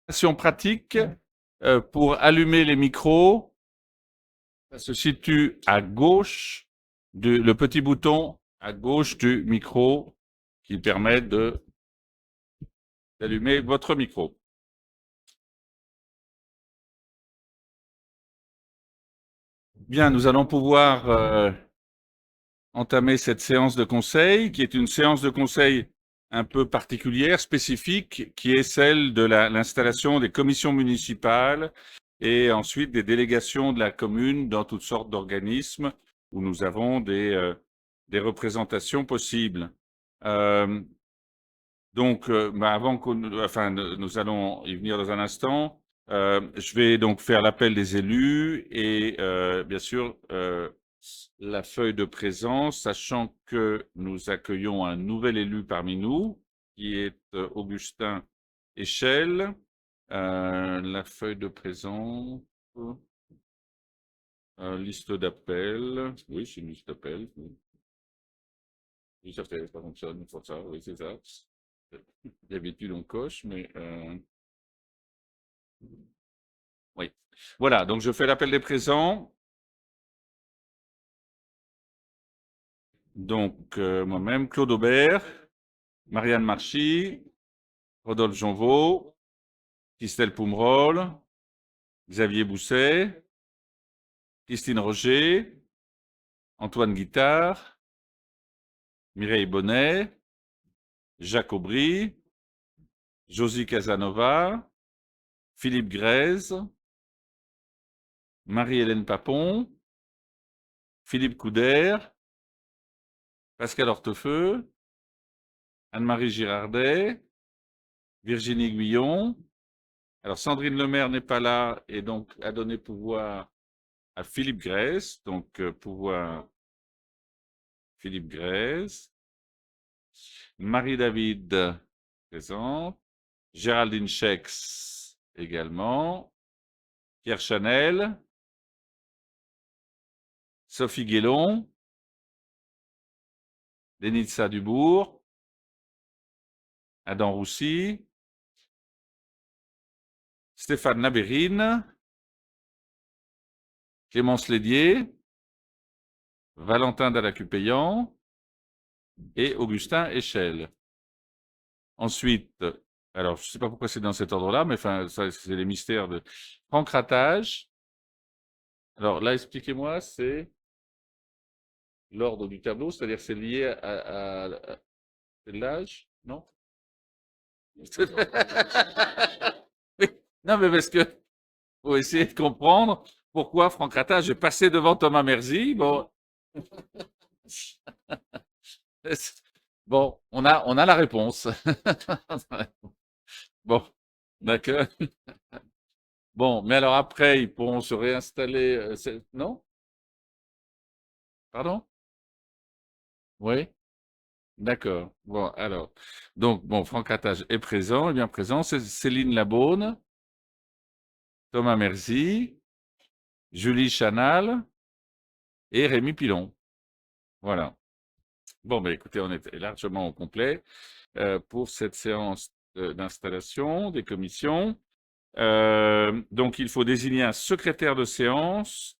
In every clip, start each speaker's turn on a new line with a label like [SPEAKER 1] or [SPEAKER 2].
[SPEAKER 1] Information pratique pour allumer les micros. Ça se situe à gauche le petit bouton à gauche du micro qui permet d'allumer votre micro. Bien, nous allons pouvoir entamer cette séance de conseil, qui est une séance de conseil un peu particulière, spécifique, qui est celle de l'installation des commissions municipales et ensuite des délégations de la commune dans toutes sortes d'organismes où nous avons des représentations possibles. Avant que, enfin, nous allons y venir dans un instant. Je vais donc faire l'appel des élus et bien sûr la feuille de présence, sachant que nous accueillons un nouvel élu parmi nous, qui est Augustin Échelle. La feuille de présence, liste d'appels. Oui, c'est une liste d'appels. Oui, ça fonctionne pour ça. Oui, c'est ça. D'habitude, on coche, mais oui. Voilà, donc je fais l'appel des présents. Donc, moi-même, Claude Aubert, Marianne Marchy, Rodolphe Jonvaux, Christelle Poumrol, Xavier Bousset, Christine Roger, Antoine Guittard, Mireille Bonnet, Jacques Aubry, Josie Casanova, Philippe Grèze, Marie-Hélène Papon, Philippe Couder, Pascal Hortefeux, Anne-Marie Girardet, Virginie Guillon. Alors, Sandrine Lemaire n'est pas là et donc a donné pouvoir à Philippe Grèze. Donc, pouvoir Philippe Grèze. Marie-David présente. Géraldine Chex également. Pierre Chanel. Sophie Guélon. Denitza Dubourg. Adam Roussy. Stéphane Labérine. Clémence Lédier. Valentin Dallacupéan et Augustin Échelle. Ensuite, alors je ne sais pas pourquoi c'est dans cet ordre-là, mais enfin, ça, c'est les mystères de Franck Ratage. Alors là, expliquez-moi, c'est l'ordre du tableau, c'est-à-dire c'est lié à l'âge, non? Oui. Non, mais parce que faut essayer de comprendre pourquoi Franck Ratage est passé devant Thomas Merzy. Bon, bon, on a la réponse. Bon, d'accord. Bon, mais alors après, ils pourront se réinstaller. Non? Pardon? Oui? D'accord. Bon, alors. Donc, bon, Franck Ratage est présent, est bien présent. Céline Labaune, Thomas Merzy, Julie Chanal et Rémi Pilon. Voilà. Bon, ben écoutez, on est largement au complet pour cette séance d'installation des commissions. Donc, il faut désigner un secrétaire de séance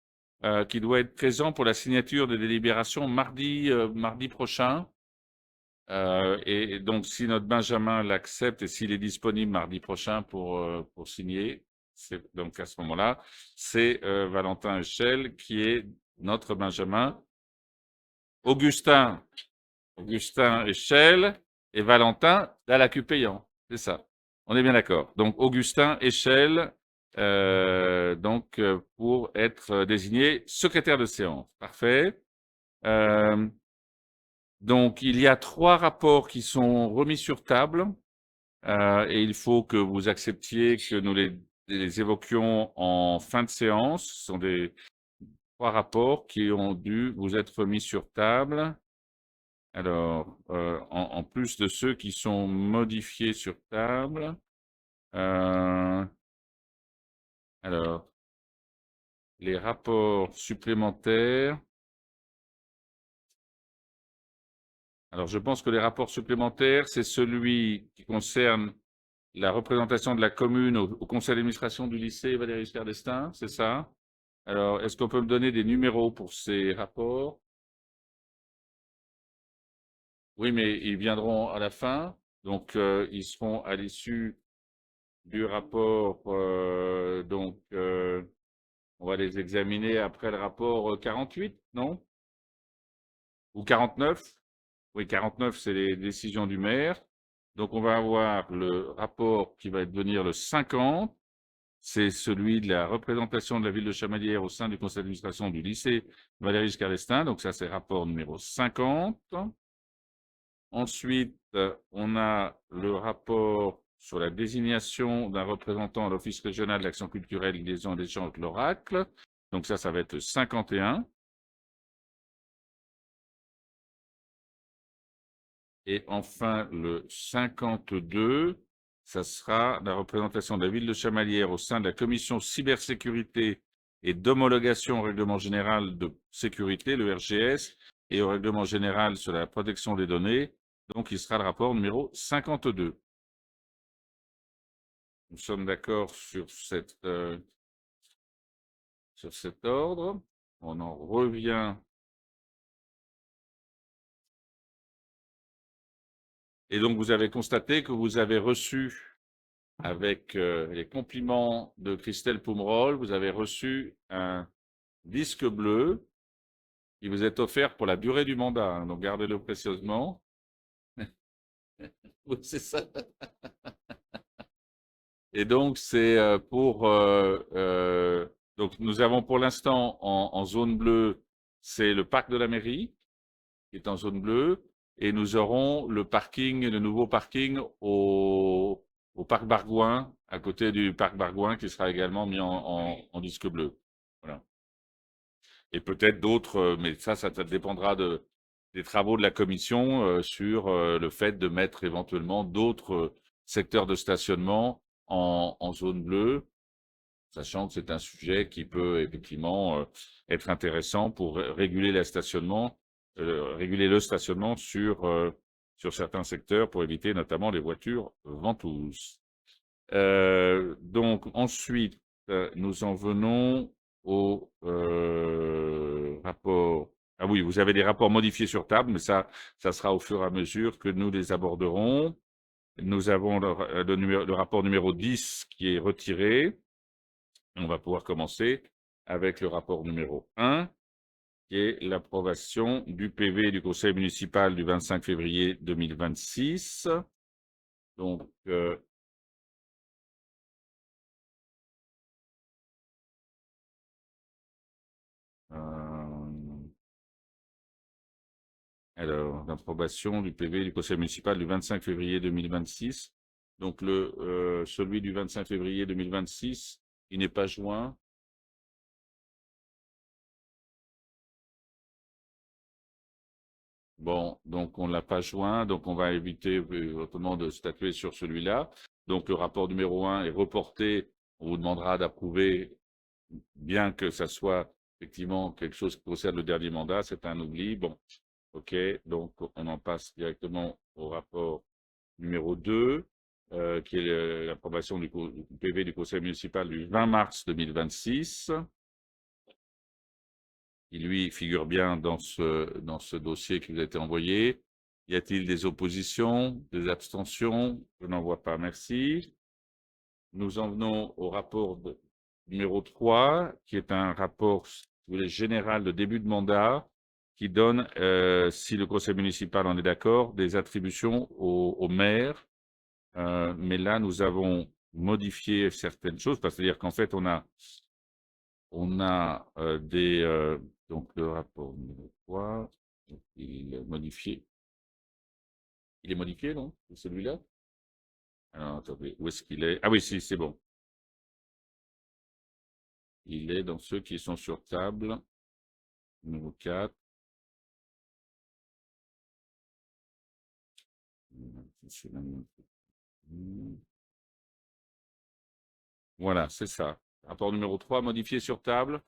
[SPEAKER 1] qui doit être présent pour la signature des délibérations mardi prochain. Et donc, si notre Benjamin l'accepte et s'il est disponible mardi prochain pour signer, donc à ce moment-là, c'est Valentin Échelle qui est notre Benjamin. Augustin Échelle et Valentin Dallacupéan. C'est ça. On est bien d'accord. Donc, Augustin Échelle, pour être désigné secrétaire de séance. Parfait. Donc, il y a 3 rapports qui sont remis sur table et il faut que vous acceptiez que nous les évoquions en fin de séance. Ce sont des 3 rapports qui ont dû vous être remis sur table. Alors, en plus de ceux qui sont modifiés sur table, alors, les rapports supplémentaires. Alors, je pense que les rapports supplémentaires, c'est celui qui concerne la représentation de la commune au conseil d'administration du lycée Valéry Giscard d'Estaing, c'est ça? Alors, est-ce qu'on peut me donner des numéros pour ces rapports? Oui, mais ils viendront à la fin, donc ils seront à l'issue du rapport, on va les examiner après le rapport 48, non? Ou 49? Oui, 49, c'est les décisions du maire. Donc, on va avoir le rapport qui va devenir le 50. C'est celui de la représentation de la ville de Chamalières au sein du conseil d'administration du lycée Valéry Giscard d'Estaing. Donc, ça, c'est rapport numéro 50. Ensuite, on a le rapport sur la désignation d'un représentant à l'Office régional d'action culturelle, liaison et d'échange de l'Oracle. Donc, ça va être le 51. Et enfin, le 52, ça sera la représentation de la ville de Chamalières au sein de la commission cybersécurité et d'homologation au règlement général de sécurité, le RGS, et au règlement général sur la protection des données. Donc, il sera le rapport numéro 52. Nous sommes d'accord sur cet ordre. On en revient. Et donc, vous avez constaté que vous avez reçu, avec les compliments de Christelle Pomerol, vous avez reçu un disque bleu qui vous est offert pour la durée du mandat, hein. Donc, gardez-le précieusement. Oui, c'est ça. Et donc, c'est donc, nous avons pour l'instant en zone bleue, c'est le parc de la mairie, qui est en zone bleue, et nous aurons le nouveau parking au parc Bargouin, à côté du parc Bargouin, qui sera également mis en disque bleu. Voilà. Et peut-être d'autres, mais ça dépendra des travaux de la commission sur le fait de mettre éventuellement d'autres secteurs de stationnement en zone bleue, sachant que c'est un sujet qui peut effectivement être intéressant pour réguler le stationnement sur certains secteurs pour éviter notamment les voitures ventouses. Donc ensuite, nous en venons au rapport. Ah oui, vous avez des rapports modifiés sur table, mais ça sera au fur et à mesure que nous les aborderons. Nous avons le rapport numéro 10 qui est retiré. On va pouvoir commencer avec le rapport numéro 1, qui est l'approbation du PV du conseil municipal du 25 février 2026. Donc, alors, l'approbation du PV du conseil municipal du 25 février 2026. Donc, celui du 25 février 2026, il n'est pas joint. Bon, donc on ne l'a pas joint, donc on va éviter autrement de statuer sur celui-là. Donc le rapport numéro 1 est reporté. On vous demandera d'approuver, bien que ça soit effectivement quelque chose qui concerne le dernier mandat, c'est un oubli. Bon, ok, donc on en passe directement au rapport numéro 2, qui est l'approbation du PV du conseil municipal du 20 mars 2026. Qui lui figure bien dans ce dossier qui vous a été envoyé. Y a-t-il des oppositions, des abstentions? Je n'en vois pas, merci. Nous en venons au rapport numéro 3, qui est un rapport général de début de mandat, qui donne, si le conseil municipal en est d'accord, des attributions au maire. Mais là, nous avons modifié certaines choses, c'est-à-dire qu'en fait, on a donc le rapport numéro 3, il est modifié. Il est modifié, non? C'est celui-là? Alors, attendez, où est-ce qu'il est? Ah oui, si, c'est bon. Il est dans ceux qui sont sur table, numéro 4. Voilà, c'est ça. Rapport numéro 3, modifié sur table.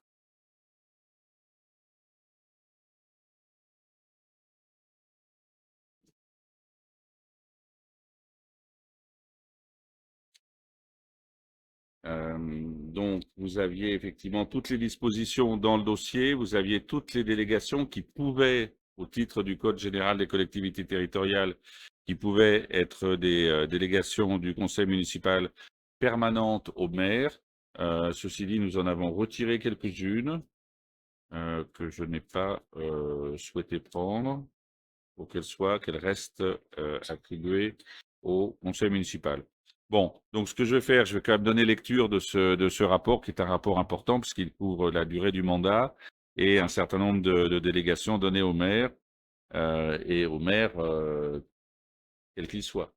[SPEAKER 1] Donc, vous aviez effectivement toutes les dispositions dans le dossier, vous aviez toutes les délégations qui pouvaient, au titre du Code général des collectivités territoriales, qui pouvaient être des délégations du conseil municipal permanentes au maire. Ceci dit, nous en avons retiré quelques-unes que je n'ai pas souhaité prendre pour qu'elles restent attribuées au conseil municipal. Bon, donc ce que je vais faire, je vais quand même donner lecture de ce rapport, qui est un rapport important, puisqu'il couvre la durée du mandat et un certain nombre de délégations données au maire, et au maire, quel qu'il soit.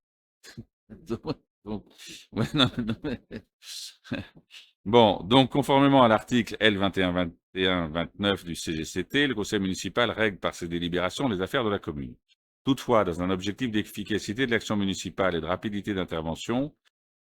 [SPEAKER 1] Donc, ouais, non, non, mais... Bon, donc conformément à l'article L 21-21-29 du CGCT, le conseil municipal règle par ses délibérations les affaires de la commune. Toutefois, dans un objectif d'efficacité de l'action municipale et de rapidité d'intervention,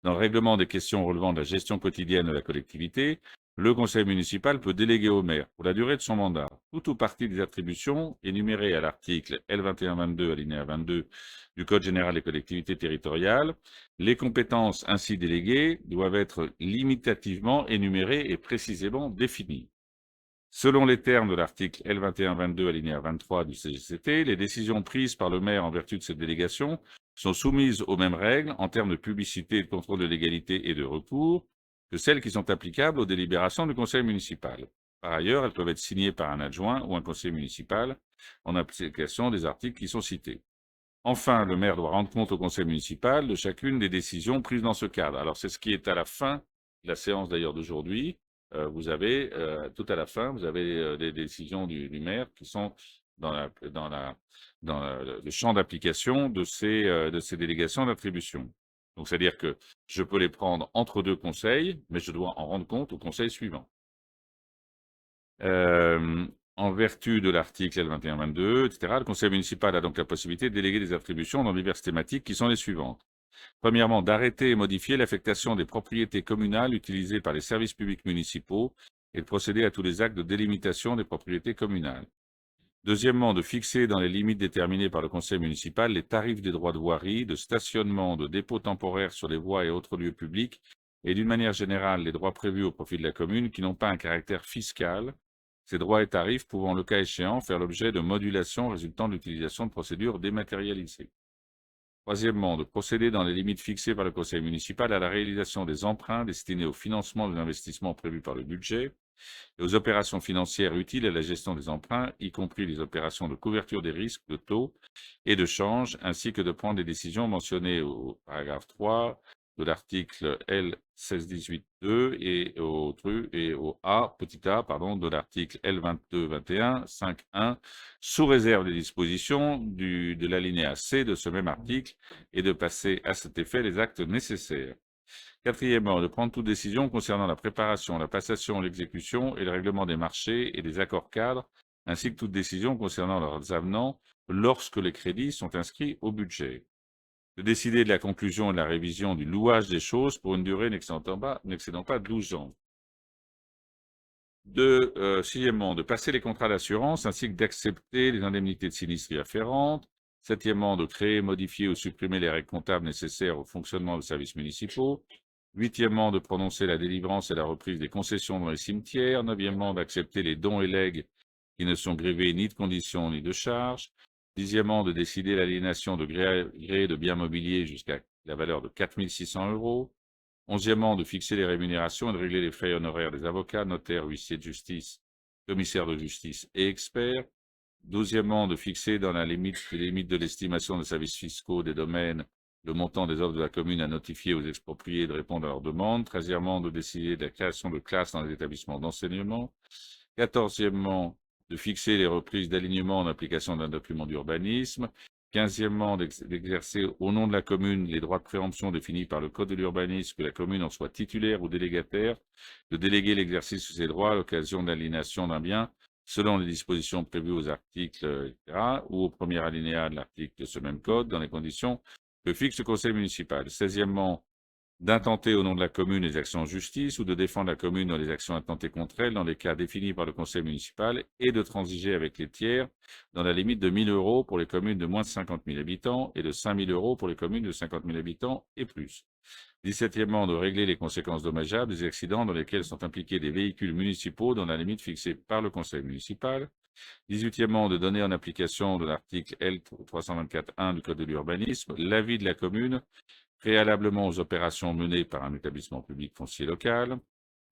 [SPEAKER 1] dans le règlement des questions relevant de la gestion quotidienne de la collectivité, le conseil municipal peut déléguer au maire, pour la durée de son mandat, tout ou partie des attributions énumérées à l'article L 21-22 alinéa 22 du Code général des collectivités territoriales. Les compétences ainsi déléguées doivent être limitativement énumérées et précisément définies. Selon les termes de l'article L 21-22 alinéa 23 du CGCT, les décisions prises par le maire en vertu de cette délégation sont soumises aux mêmes règles en termes de publicité et de contrôle de légalité et de recours que celles qui sont applicables aux délibérations du conseil municipal. Par ailleurs, elles peuvent être signées par un adjoint ou un conseiller municipal en application des articles qui sont cités. Enfin, le maire doit rendre compte au conseil municipal de chacune des décisions prises dans ce cadre. Alors, c'est ce qui est à la fin de la séance d'ailleurs d'aujourd'hui. Vous avez, tout à la fin, vous avez des décisions du maire qui sont dans le champ d'application de ces délégations d'attribution. Donc, c'est-à-dire que je peux les prendre entre deux conseils, mais je dois en rendre compte au conseil suivant. En vertu de l'article L 21-22, etc., le conseil municipal a donc la possibilité de déléguer des attributions dans diverses thématiques qui sont les suivantes. Premièrement, d'arrêter et modifier l'affectation des propriétés communales utilisées par les services publics municipaux et de procéder à tous les actes de délimitation des propriétés communales. Deuxièmement, de fixer dans les limites déterminées par le conseil municipal les tarifs des droits de voirie, de stationnement, de dépôt temporaire sur les voies et autres lieux publics, et d'une manière générale les droits prévus au profit de la commune qui n'ont pas un caractère fiscal, ces droits et tarifs pouvant, le cas échéant, faire l'objet de modulations résultant de l'utilisation de procédures dématérialisées. Troisièmement, de procéder dans les limites fixées par le conseil municipal à la réalisation des emprunts destinés au financement des investissements prévus par le budget et aux opérations financières utiles à la gestion des emprunts, y compris les opérations de couverture des risques de taux et de change, ainsi que de prendre les décisions mentionnées au paragraphe 3 de l'article L 1618-2 et au A, petit a, pardon, de l'article L 22-21-5-1, sous réserve des dispositions de l'alinéa C de ce même article et de passer à cet effet les actes nécessaires. Quatrièmement, de prendre toute décision concernant la préparation, la passation, l'exécution et le règlement des marchés et des accords cadres, ainsi que toute décision concernant leurs avenants lorsque les crédits sont inscrits au budget. De décider de la conclusion et de la révision du louage des choses pour une durée n'excédant pas 12 ans. Sixièmement, de passer les contrats d'assurance ainsi que d'accepter les indemnités de sinistres y afférentes. Septièmement, de créer, modifier ou supprimer les règles comptables nécessaires au fonctionnement des services municipaux. Huitièmement, de prononcer la délivrance et la reprise des concessions dans les cimetières. Neuvièmement, d'accepter les dons et legs qui ne sont grevés ni de conditions ni de charges. Dixièmement, de décider l'aliénation de gré à gré de biens mobiliers jusqu'à la valeur de 4 600 €. Onzièmement, de fixer les rémunérations et de régler les frais honoraires des avocats, notaires, huissiers de justice, commissaires de justice et experts. Douzièmement, de fixer dans les limites de l'estimation des services fiscaux des domaines le montant des offres de la commune à notifier aux expropriés et de répondre à leurs demandes. Treizièmement, de décider de la création de classes dans les établissements d'enseignement. Quatorzièmement, de fixer les reprises d'alignement en application d'un document d'urbanisme. Quinzièmement, d'exercer au nom de la commune les droits de préemption définis par le Code de l'urbanisme, que la commune en soit titulaire ou délégataire, de déléguer l'exercice de ces droits à l'occasion de l'aliénation d'un bien selon les dispositions prévues aux articles, etc., ou au premier alinéa de l'article de ce même code, dans les conditions que fixe le conseil municipal. Seizièmement, d'intenter au nom de la commune les actions en justice ou de défendre la commune dans les actions intentées contre elle dans les cas définis par le conseil municipal et de transiger avec les tiers dans la limite de 1 000 € pour les communes de moins de 50 000 habitants et de 5 000 € pour les communes de 50 000 habitants et plus. 17e, de régler les conséquences dommageables des accidents dans lesquels sont impliqués des véhicules municipaux dans la limite fixée par le conseil municipal. 18e, de donner en application de l'article L. 324.1 du Code de l'urbanisme l'avis de la commune préalablement aux opérations menées par un établissement public foncier local.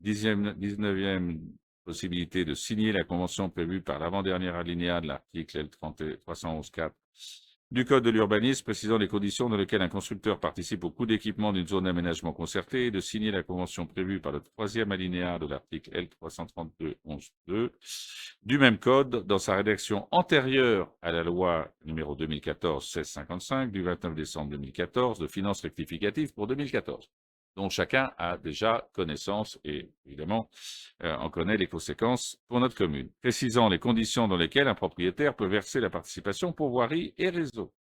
[SPEAKER 1] 19e, possibilité de signer la convention prévue par l'avant-dernier alinéa de l'article L. 311.4 du Code de l'urbanisme précisant les conditions dans lesquelles un constructeur participe au coût d'équipement d'une zone d'aménagement concerté et de signer la convention prévue par le troisième alinéa de l'article L. 332.11.2 du même code dans sa rédaction antérieure à la loi numéro 2014-1655 du 29 décembre 2014 de finances rectificatives pour 2014, dont chacun a déjà connaissance et évidemment en connaît les conséquences pour notre commune, précisant les conditions dans lesquelles un propriétaire peut verser la participation pour voirie et réseau.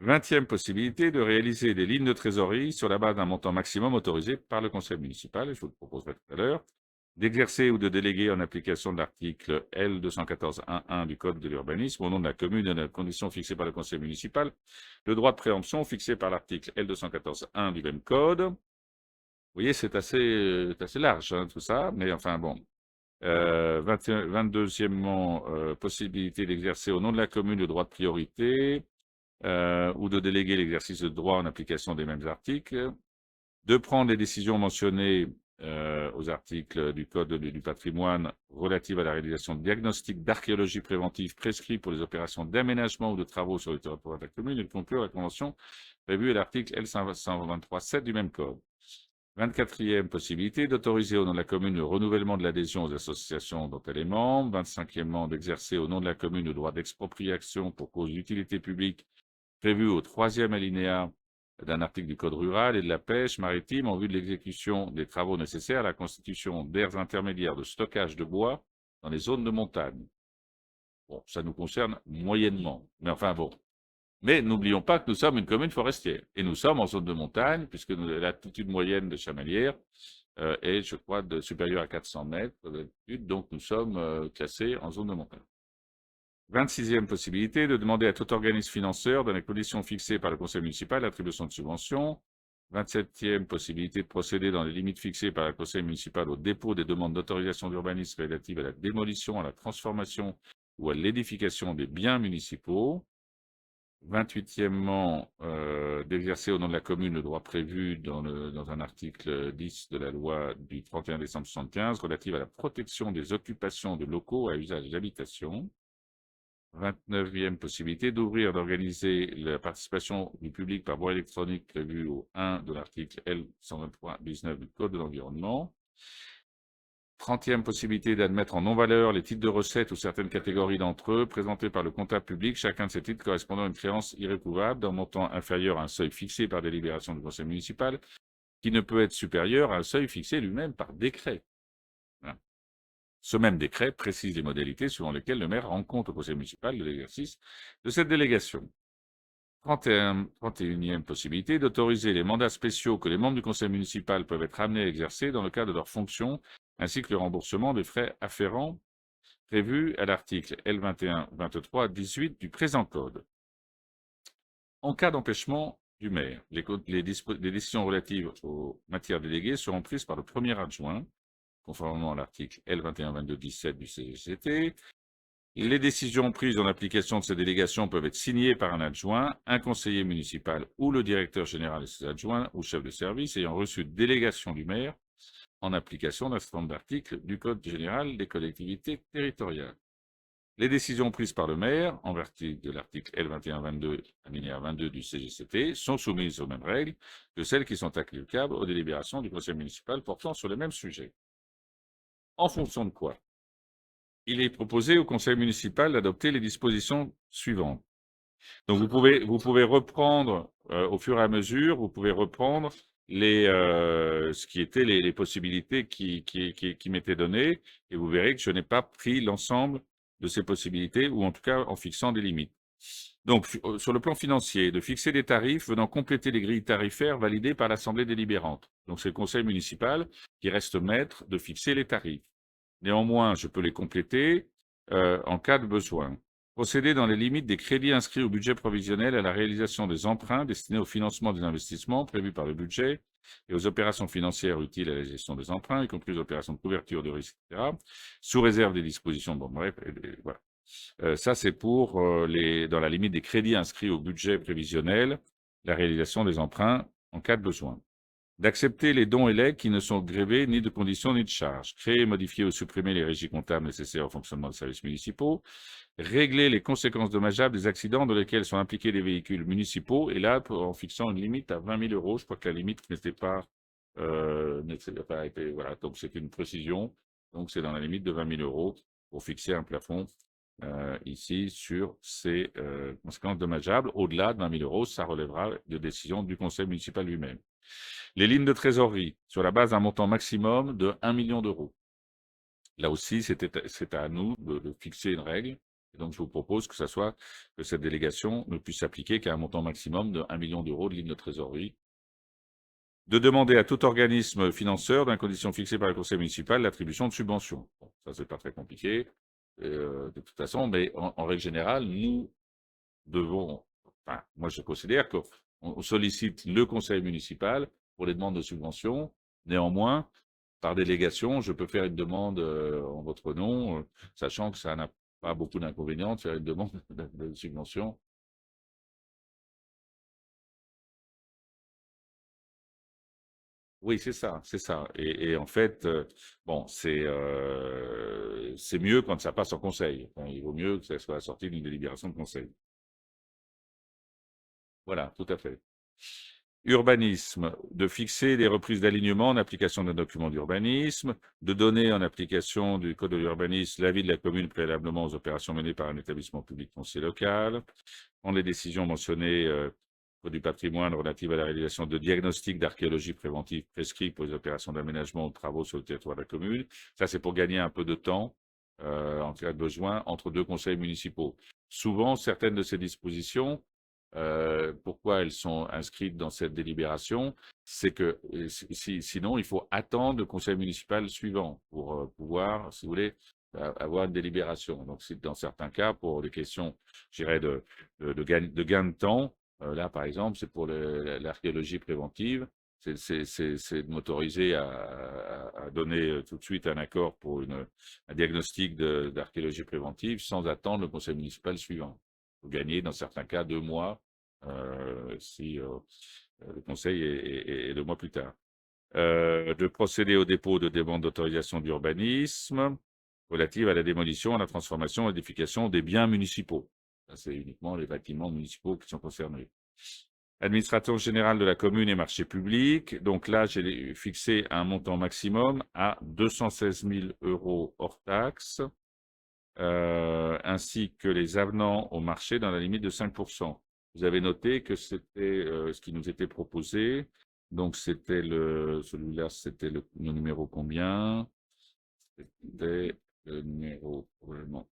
[SPEAKER 1] 20e possibilité de réaliser des lignes de trésorerie sur la base d'un montant maximum autorisé par le conseil municipal, et je vous le proposerai tout à l'heure, d'exercer ou de déléguer en application de l'article L. 214.1.1 du Code de l'urbanisme au nom de la commune et dans les conditions fixées par le conseil municipal, le droit de préemption fixé par l'article L. 214.1 du même code. Vous voyez, c'est assez large, hein, tout ça, mais enfin bon. 22e, possibilité d'exercer au nom de la commune le droit de priorité ou de déléguer l'exercice de droit en application des mêmes articles, de prendre les décisions mentionnées aux articles du Code du patrimoine relatives à la réalisation de diagnostics d'archéologie préventive prescrits pour les opérations d'aménagement ou de travaux sur le territoire de la commune et de conclure la convention prévue à l'article L. 123.7 du même code. 24e, possibilité d'autoriser au nom de la commune le renouvellement de l'adhésion aux associations dont elle est membre. 25e, d'exercer au nom de la commune le droit d'expropriation pour cause d'utilité publique prévu au 3e alinéa d'un article du Code rural et de la pêche maritime en vue de l'exécution des travaux nécessaires à la constitution d'aires intermédiaires de stockage de bois dans les zones de montagne. Bon, ça nous concerne moyennement, mais enfin bon. Mais n'oublions pas que nous sommes une commune forestière et nous sommes en zone de montagne puisque l'altitude moyenne de Chamalières est, je crois, supérieure à 400 mètres d'altitude, donc nous sommes classés en zone de montagne. 26e possibilité de demander à tout organisme financeur, dans les conditions fixées par le conseil municipal, l'attribution de subventions. 27e possibilité de procéder dans les limites fixées par le conseil municipal au dépôt des demandes d'autorisation d'urbanisme relatives à la démolition, à la transformation ou à l'édification des biens municipaux. 28e, d'exercer au nom de la commune le droit prévu dans un article 10 de la loi du 31 décembre 1975 relative à la protection des occupations de locaux à usage d'habitation. 29e possibilité d'ouvrir, d'organiser la participation du public par voie électronique prévue au 1 de l'article L. 123.19 du Code de l'environnement. 30e possibilité d'admettre en non-valeur les titres de recettes ou certaines catégories d'entre eux présentés par le comptable public, chacun de ces titres correspondant à une créance irrécouvable d'un montant inférieur à un seuil fixé par délibération du conseil municipal, qui ne peut être supérieur à un seuil fixé lui-même par décret. Voilà. Ce même décret précise les modalités suivant lesquelles le maire rend compte au conseil municipal de l'exercice de cette délégation. 31e possibilité d'autoriser les mandats spéciaux que les membres du conseil municipal peuvent être amenés à exercer dans le cadre de leurs fonctions, ainsi que le remboursement des frais afférents prévus à l'article L. 21-23-18 du présent code. En cas d'empêchement du maire, les décisions relatives aux matières déléguées seront prises par le premier adjoint, conformément à l'article L. 21-22-17 du CGCT. Les décisions prises en application de ces délégations peuvent être signées par un adjoint, un conseiller municipal ou le directeur général et ses adjoints ou chef de service ayant reçu délégation du maire en application d'un certain nombre d'articles du Code général des collectivités territoriales. Les décisions prises par le maire, en vertu de l'article L. 21-22, alinéa 22 du CGCT, sont soumises aux mêmes règles que celles qui sont applicables aux délibérations du conseil municipal portant sur les mêmes sujets. En fonction de quoi? Il est proposé au conseil municipal d'adopter les dispositions suivantes. Donc, vous pouvez reprendre, au fur et à mesure, vous pouvez reprendre ce qui étaient les possibilités qui m'étaient données, et vous verrez que je n'ai pas pris l'ensemble de ces possibilités, ou en tout cas en fixant des limites. Donc, sur le plan financier, de fixer des tarifs venant compléter les grilles tarifaires validées par l'Assemblée délibérante. Donc, c'est le conseil municipal qui reste maître de fixer les tarifs. Néanmoins, je peux les compléter en cas de besoin. Procéder dans les limites des crédits inscrits au budget provisionnel à la réalisation des emprunts destinés au financement des investissements prévus par le budget et aux opérations financières utiles à la gestion des emprunts, y compris les opérations de couverture de risque, etc., sous réserve des dispositions. Bon, bref, voilà. Ça, c'est pour dans la limite des crédits inscrits au budget prévisionnel, la réalisation des emprunts en cas de besoin. D'accepter les dons et legs qui ne sont grévés ni de conditions ni de charges. Créer, modifier ou supprimer les régies comptables nécessaires au fonctionnement des services municipaux. Régler les conséquences dommageables des accidents dans lesquels sont impliqués les véhicules municipaux. Et là, en fixant une limite à 20 000 euros, je crois que la limite n'était pas été, voilà, donc c'est une précision. Donc c'est dans la limite de 20 000 euros pour fixer un plafond ici sur ces conséquences dommageables. Au-delà de 20 000 euros, ça relèvera de décision du conseil municipal lui-même. Les lignes de trésorerie, sur la base d'un montant maximum de 1 million d'euros. Là aussi, c'est à nous de fixer une règle. Et donc, je vous propose que cette délégation ne puisse s'appliquer qu'à un montant maximum de 1 million d'euros de ligne de trésorerie. De demander à tout organisme financeur, dans les conditions fixées par le conseil municipal, l'attribution de subventions. Bon, ça, c'est pas très compliqué, de toute façon, mais en règle générale, nous devons, enfin, moi je considère qu'on sollicite le conseil municipal pour les demandes de subventions. Néanmoins, par délégation, je peux faire une demande en votre nom, sachant que ça n'a pas beaucoup d'inconvénients de faire une demande de subvention. Oui, c'est ça, c'est ça. Et en fait, bon, c'est mieux quand ça passe en conseil. Enfin, il vaut mieux que ça soit sorti d'une délibération de conseil. Voilà, tout à fait. Urbanisme, de fixer les reprises d'alignement en application d'un document d'urbanisme, de donner en application du code de l'urbanisme l'avis de la commune préalablement aux opérations menées par un établissement public foncier local, prendre les décisions mentionnées Code du patrimoine relatives à la réalisation de diagnostics d'archéologie préventive prescrits pour les opérations d'aménagement ou de travaux sur le territoire de la commune. Ça, c'est pour gagner un peu de temps en cas de besoin entre deux conseils municipaux. Souvent, certaines de ces dispositions, pourquoi elles sont inscrites dans cette délibération, c'est que sinon, il faut attendre le conseil municipal suivant pour pouvoir, si vous voulez, avoir une délibération. Donc, c'est dans certains cas, pour des questions, je dirais, de gain de temps, là, par exemple, c'est pour l'archéologie préventive, c'est de m'autoriser à donner tout de suite un accord pour un diagnostic d'archéologie préventive sans attendre le conseil municipal suivant. Vous gagnez, dans certains cas, 2 mois si le conseil est 2 mois plus tard. De procéder au dépôt de demande d'autorisation d'urbanisme relative à la démolition, à la transformation et l'édification des biens municipaux. C'est uniquement les bâtiments municipaux qui sont concernés. Administrateur général de la commune et marché public. Donc là, j'ai fixé un montant maximum à 216 000 euros hors taxes, ainsi que les avenants au marché dans la limite de 5%. Vous avez noté que c'était ce qui nous était proposé. Donc c'était celui-là, c'était le numéro combien? C'était le numéro probablement.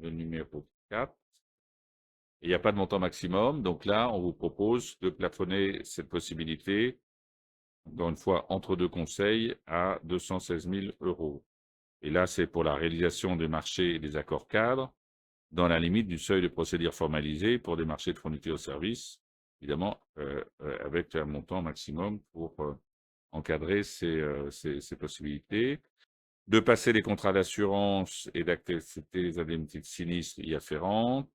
[SPEAKER 1] Le numéro 4. Il n'y a pas de montant maximum. Donc là, on vous propose de plafonner cette possibilité, encore une fois, entre deux conseils, à 216 000 euros. Et là, c'est pour la réalisation des marchés et des accords cadres, dans la limite du seuil de procédure formalisé pour des marchés de fourniture de services, évidemment, avec un montant maximum pour encadrer ces possibilités. De passer les contrats d'assurance et d'accepter les indemnités de sinistre y afférentes,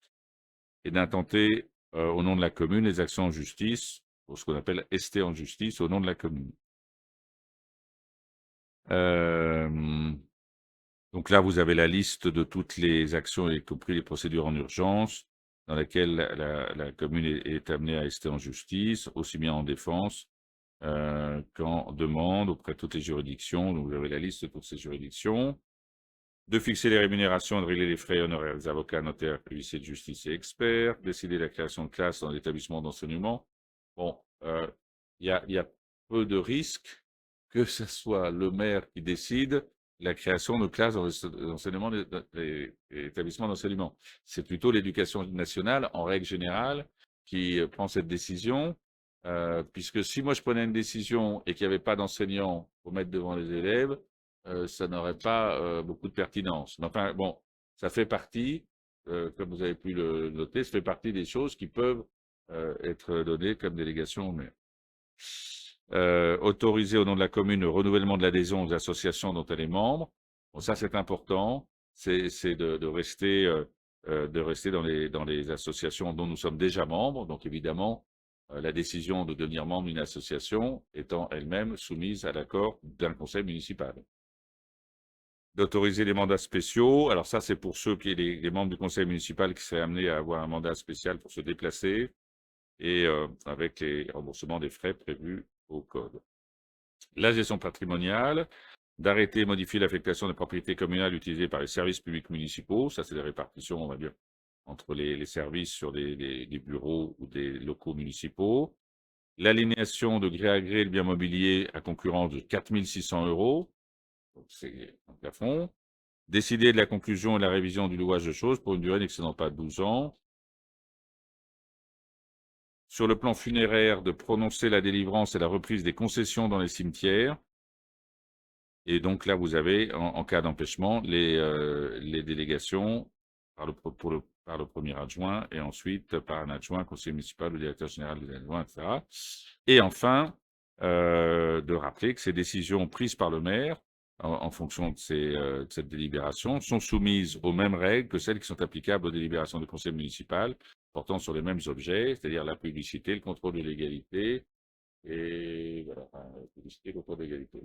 [SPEAKER 1] et d'intenter au nom de la commune les actions en justice, pour ce qu'on appelle ST en justice, au nom de la commune. Donc là, vous avez la liste de toutes les actions, y compris les procédures en urgence, dans lesquelles la commune est amenée à rester en justice, aussi bien en défense qu'en demande auprès de toutes les juridictions. Donc, vous avez la liste de toutes ces juridictions. De fixer les rémunérations et de régler les frais honoraires des avocats, notaires, huissiers de justice et experts. Décider la création de classes dans l'établissement d'enseignement. Bon, il y a peu de risques que ce soit le maire qui décide. la création de classes d'enseignement des établissements d'enseignement. C'est plutôt l'éducation nationale, en règle générale, qui prend cette décision, puisque si moi je prenais une décision et qu'il n'y avait pas d'enseignants pour mettre devant les élèves, ça n'aurait pas beaucoup de pertinence. Mais enfin, bon, ça fait partie, comme vous avez pu le noter, ça fait partie des choses qui peuvent être données comme délégation au maire. Autoriser au nom de la commune le renouvellement de l'adhésion aux associations dont elle est membre. Bon, ça, c'est important. C'est de rester dans les associations dont nous sommes déjà membres. Donc, évidemment, la décision de devenir membre d'une association étant elle-même soumise à l'accord d'un conseil municipal. D'autoriser les mandats spéciaux. Alors ça, c'est pour ceux qui les membres du conseil municipal qui seraient amenés à avoir un mandat spécial pour se déplacer et avec les remboursements des frais prévus au code. La gestion patrimoniale, d'arrêter et modifier l'affectation des propriétés communales utilisées par les services publics municipaux. Ça, c'est des répartitions, on va dire, entre les services sur des bureaux ou des locaux municipaux. L'aliénation de gré à gré le bien mobilier à concurrence de 4 600 €. C'est un plafond. Décider de la conclusion et de la révision du louage de choses pour une durée n'excédant pas 12 ans. Sur le plan funéraire, de prononcer la délivrance et la reprise des concessions dans les cimetières. Et donc là, vous avez, en cas d'empêchement, les délégations par le premier adjoint et ensuite par un adjoint, conseiller municipal ou directeur général des adjoints, etc. Et enfin, de rappeler que ces décisions prises par le maire, en fonction de cette délibération, sont soumises aux mêmes règles que celles qui sont applicables aux délibérations du conseil municipal, portant sur les mêmes objets, c'est-à-dire la publicité, le contrôle de légalité, et voilà, enfin, la publicité, le contrôle de légalité.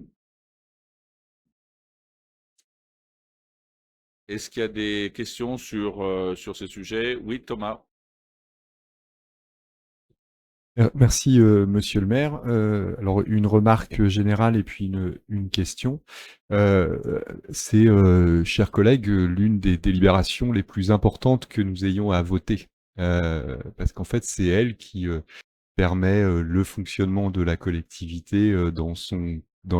[SPEAKER 1] Est-ce qu'il y a des questions sur ces sujets? Oui, Thomas.
[SPEAKER 2] Merci, monsieur le maire. Alors, une remarque générale et puis une question. C'est, chers collègues, l'une des délibérations les plus importantes que nous ayons à voter. Parce qu'en fait, c'est elle qui permet le fonctionnement de la collectivité dans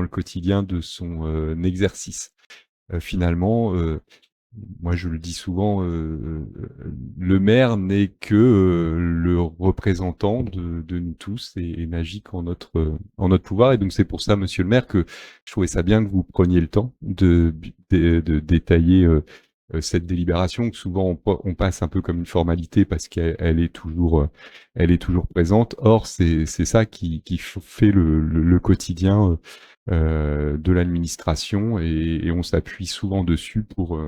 [SPEAKER 2] le quotidien de son exercice. Finalement, moi, je le dis souvent, le maire n'est que le représentant de nous tous et n'agit en notre pouvoir. Et donc, c'est pour ça, monsieur le maire, que je trouvais ça bien que vous preniez le temps de détailler cette délibération, que souvent on passe un peu comme une formalité parce qu'elle elle est toujours présente. Or, c'est ça qui fait le quotidien de l'administration et on s'appuie souvent dessus pour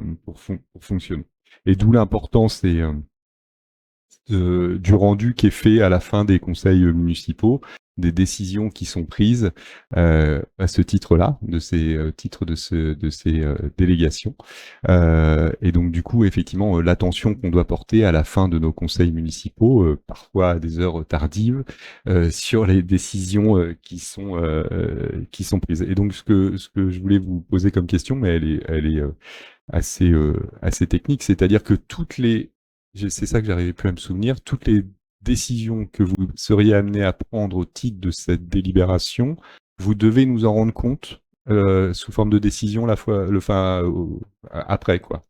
[SPEAKER 2] fonctionner. Et d'où l'importance du rendu qui est fait à la fin des conseils municipaux, des décisions qui sont prises à ce titre-là, de ces titres de ces délégations. Et donc du coup, effectivement, l'attention qu'on doit porter à la fin de nos conseils municipaux, parfois à des heures tardives, sur les décisions qui sont prises. Et donc ce que je voulais vous poser comme question, mais elle est assez technique, c'est-à-dire que c'est ça que j'arrivais plus à me souvenir, toutes les décisions que vous seriez amené à prendre au titre de cette délibération, vous devez nous en rendre compte sous forme de décision après, quoi.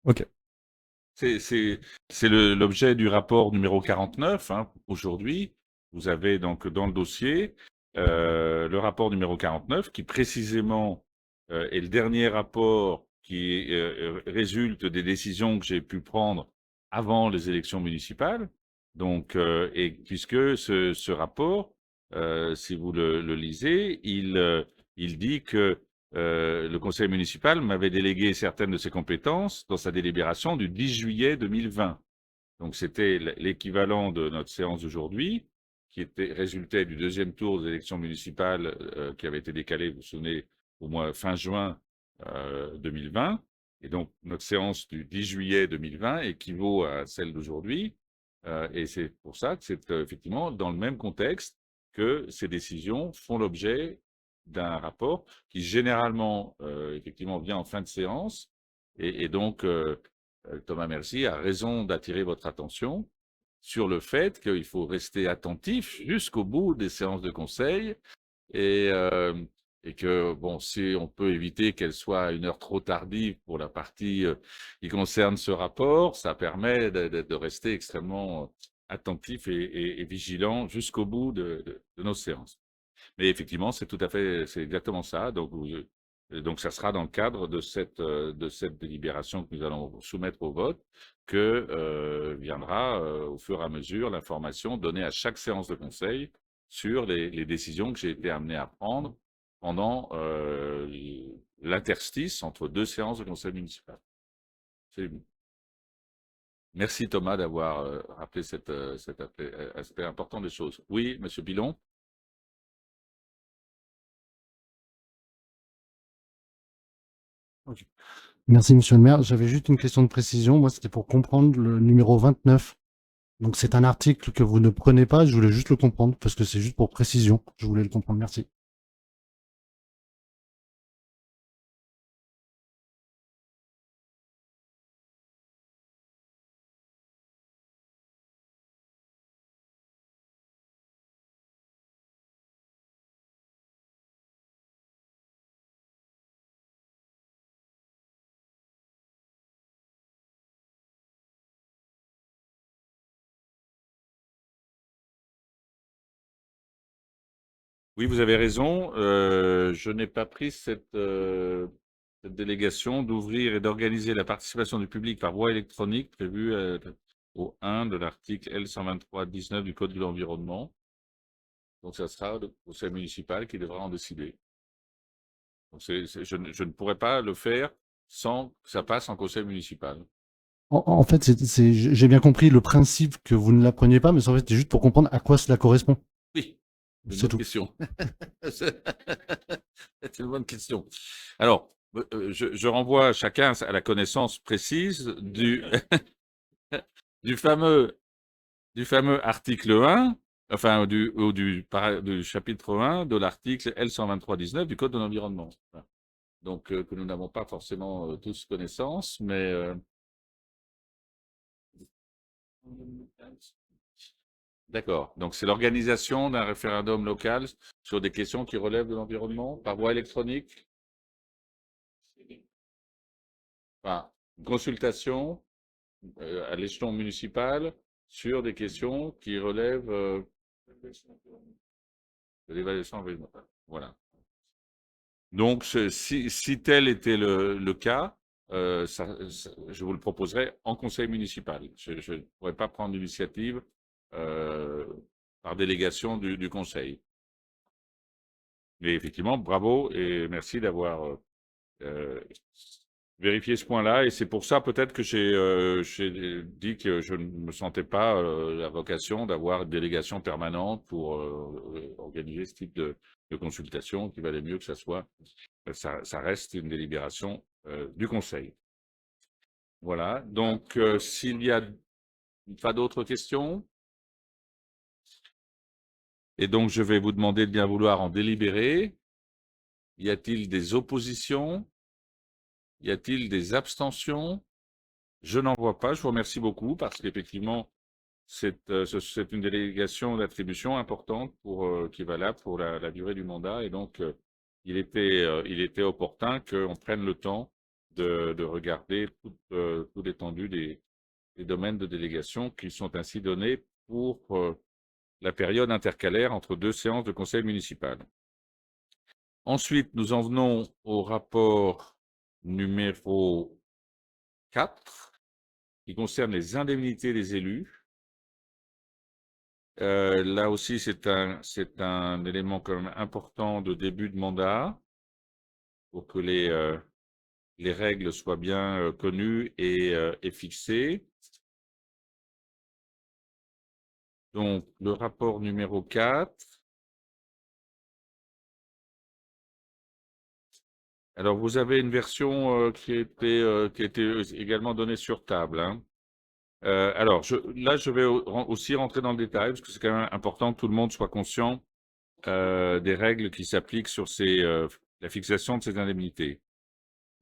[SPEAKER 2] Ok.
[SPEAKER 1] C'est l'objet du rapport numéro 49, hein, aujourd'hui. Vous avez donc dans le dossier le rapport numéro 49 qui précisément est le dernier rapport qui résulte des décisions que j'ai pu prendre avant les élections municipales. Donc, et puisque ce rapport, si vous le lisez, il dit que le conseil municipal m'avait délégué certaines de ses compétences dans sa délibération du 10 juillet 2020. Donc, c'était l'équivalent de notre séance d'aujourd'hui, qui résultait du deuxième tour des élections municipales qui avait été décalé, vous vous souvenez, au mois fin juin 2020. Et donc, notre séance du 10 juillet 2020 équivaut à celle d'aujourd'hui. Et c'est pour ça que c'est effectivement dans le même contexte que ces décisions font l'objet d'un rapport qui généralement, effectivement, vient en fin de séance. Et donc, Thomas Merci a raison d'attirer votre attention sur le fait qu'il faut rester attentif jusqu'au bout des séances de conseil et, et que, bon, si on peut éviter qu'elle soit à une heure trop tardive pour la partie qui concerne ce rapport, ça permet de rester extrêmement attentif et vigilant jusqu'au bout de nos séances. Mais effectivement, c'est exactement ça. Donc, ça sera dans le cadre de cette délibération que nous allons soumettre au vote que viendra au fur et à mesure l'information donnée à chaque séance de conseil sur les décisions que j'ai été amené à prendre pendant l'interstice entre deux séances de conseil municipal. Merci Thomas d'avoir rappelé cet aspect important des choses. Oui, Monsieur Pilon.
[SPEAKER 3] Ok. Merci, monsieur le maire. J'avais juste une question de précision. Moi, c'était pour comprendre le numéro 29. Donc, c'est un article que vous ne prenez pas. Je voulais juste le comprendre parce que c'est juste pour précision. Je voulais le comprendre. Merci.
[SPEAKER 1] Oui, vous avez raison. Je n'ai pas pris cette délégation d'ouvrir et d'organiser la participation du public par voie électronique prévue au 1 de l'article L123-19 du Code de l'environnement. Donc, ça sera le conseil municipal qui devra en décider. Donc, je ne pourrais pas le faire sans que ça passe en conseil municipal.
[SPEAKER 3] En fait, j'ai bien compris le principe que vous ne l'appreniez pas, mais en fait, c'était juste pour comprendre à quoi cela correspond.
[SPEAKER 1] Oui, une
[SPEAKER 3] C'est
[SPEAKER 1] bonne
[SPEAKER 3] tout.
[SPEAKER 1] question. C'est une bonne question. Alors, je renvoie chacun à la connaissance précise du fameux article 1, enfin du chapitre 1 de l'article L123-19 du Code de l'environnement. Donc, que nous n'avons pas forcément tous connaissance, mais d'accord. Donc, c'est l'organisation d'un référendum local sur des questions qui relèvent de l'environnement par voie électronique. Enfin, une consultation à l'échelon municipal sur des questions qui relèvent de l'évaluation environnementale. Voilà. Donc, si tel était le cas, je vous le proposerai en conseil municipal. Je ne pourrais pas prendre l'initiative par délégation du conseil. Mais effectivement, bravo et merci d'avoir vérifié ce point-là. Et c'est pour ça peut-être que j'ai dit que je ne me sentais pas la vocation d'avoir une délégation permanente pour organiser ce type de consultation, qu'il valait mieux que ça reste une délibération du conseil. Voilà. Donc, s'il n'y a pas d'autres questions, et donc je vais vous demander de bien vouloir en délibérer. Y a-t-il des oppositions? Y a-t-il des abstentions? Je n'en vois pas. Je vous remercie beaucoup parce qu'effectivement, c'est une délégation d'attribution importante qui est valable pour la durée du mandat. Et donc, il était opportun qu'on prenne le temps de regarder toute l'étendue des domaines de délégation qui sont ainsi donnés pour la période intercalaire entre deux séances de conseil municipal. Ensuite, nous en venons au rapport numéro 4, qui concerne les indemnités des élus. Là aussi, c'est un élément quand même important de début de mandat pour que les règles soient bien connues et fixées. Donc, le rapport numéro 4. Alors, vous avez une version qui a été également donnée sur table, hein. Alors, là, je vais aussi rentrer dans le détail, parce que c'est quand même important que tout le monde soit conscient des règles qui s'appliquent sur la fixation de ces indemnités.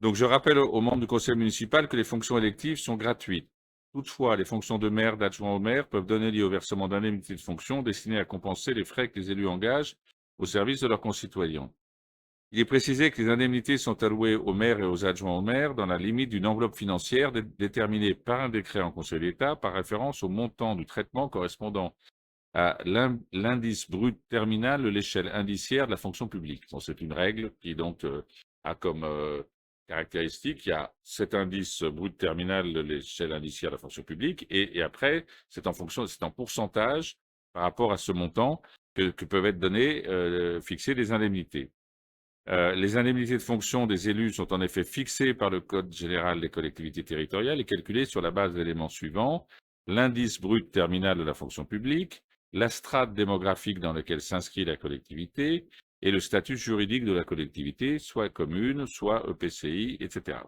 [SPEAKER 1] Donc, je rappelle aux membres du conseil municipal que les fonctions électives sont gratuites. Toutefois, les fonctions de maire, d'adjoint au maire peuvent donner lieu au versement d'indemnités de fonction destinées à compenser les frais que les élus engagent au service de leurs concitoyens. Il est précisé que les indemnités sont allouées aux maires et aux adjoints au maire dans la limite d'une enveloppe financière déterminée par un décret en Conseil d'État par référence au montant du traitement correspondant à l'indice brut terminal de l'échelle indiciaire de la fonction publique. Bon, c'est une règle qui donc a comme caractéristique, il y a cet indice brut terminal de l'échelle indiciaire de la fonction publique et après, c'est en pourcentage par rapport à ce montant que peuvent être donnés, fixées les indemnités. Les indemnités de fonction des élus sont en effet fixées par le Code général des collectivités territoriales et calculées sur la base d'éléments suivants: l'indice brut terminal de la fonction publique, la strate démographique dans laquelle s'inscrit la collectivité et le statut juridique de la collectivité, soit commune, soit EPCI, etc.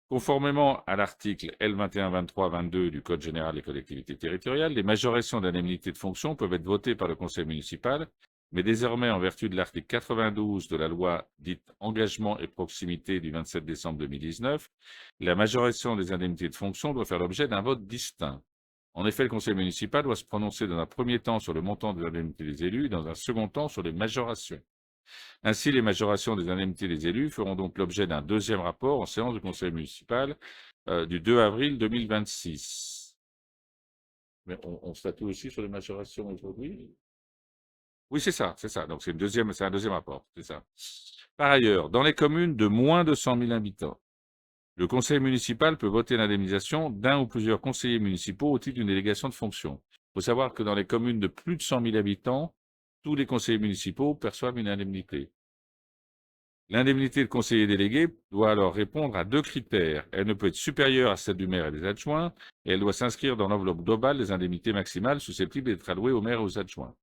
[SPEAKER 1] Conformément à l'article L21, 23, 22 du Code général des collectivités territoriales, les majorations d'indemnités de fonction peuvent être votées par le conseil municipal, mais désormais, en vertu de l'article 92 de la loi dite Engagement et proximité du 27 décembre 2019, la majoration des indemnités de fonction doit faire l'objet d'un vote distinct. En effet, le conseil municipal doit se prononcer dans un premier temps sur le montant des indemnités des élus et dans un second temps sur les majorations. Ainsi, les majorations des indemnités des élus feront donc l'objet d'un deuxième rapport en séance du conseil municipal du 2 avril 2026. Mais on statue aussi sur les majorations aujourd'hui? Oui, c'est ça. Donc, c'est un deuxième rapport, c'est ça. Par ailleurs, dans les communes de moins de 100 000 habitants, le conseil municipal peut voter l'indemnisation d'un ou plusieurs conseillers municipaux au titre d'une délégation de fonction. Il faut savoir que dans les communes de plus de 100 000 habitants, tous les conseillers municipaux perçoivent une indemnité. L'indemnité de conseiller délégué doit alors répondre à deux critères. Elle ne peut être supérieure à celle du maire et des adjoints, et elle doit s'inscrire dans l'enveloppe globale des indemnités maximales susceptibles d'être allouées aux maires et aux adjoints.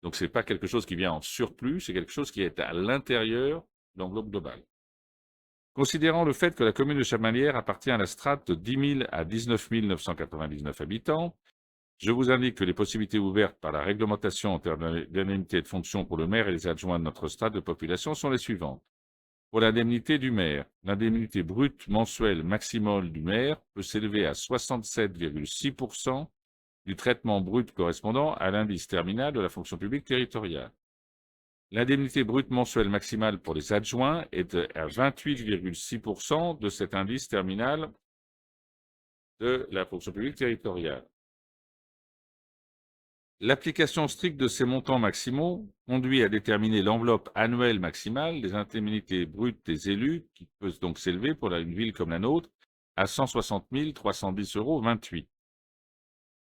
[SPEAKER 1] Donc, ce n'est pas quelque chose qui vient en surplus, c'est quelque chose qui est à l'intérieur de l'enveloppe globale. Considérant le fait que la commune de Chamalières appartient à la strate de 10 000 à 19 999 habitants, je vous indique que les possibilités ouvertes par la réglementation en termes d'indemnité de fonction pour le maire et les adjoints de notre strate de population sont les suivantes. Pour l'indemnité du maire, l'indemnité brute mensuelle maximale du maire peut s'élever à 67,6% du traitement brut correspondant à l'indice terminal de la fonction publique territoriale. L'indemnité brute mensuelle maximale pour les adjoints est à 28,6% de cet indice terminal de la fonction publique territoriale. L'application stricte de ces montants maximaux conduit à déterminer l'enveloppe annuelle maximale des indemnités brutes des élus, qui peut donc s'élever pour une ville comme la nôtre à 160 310,28 €.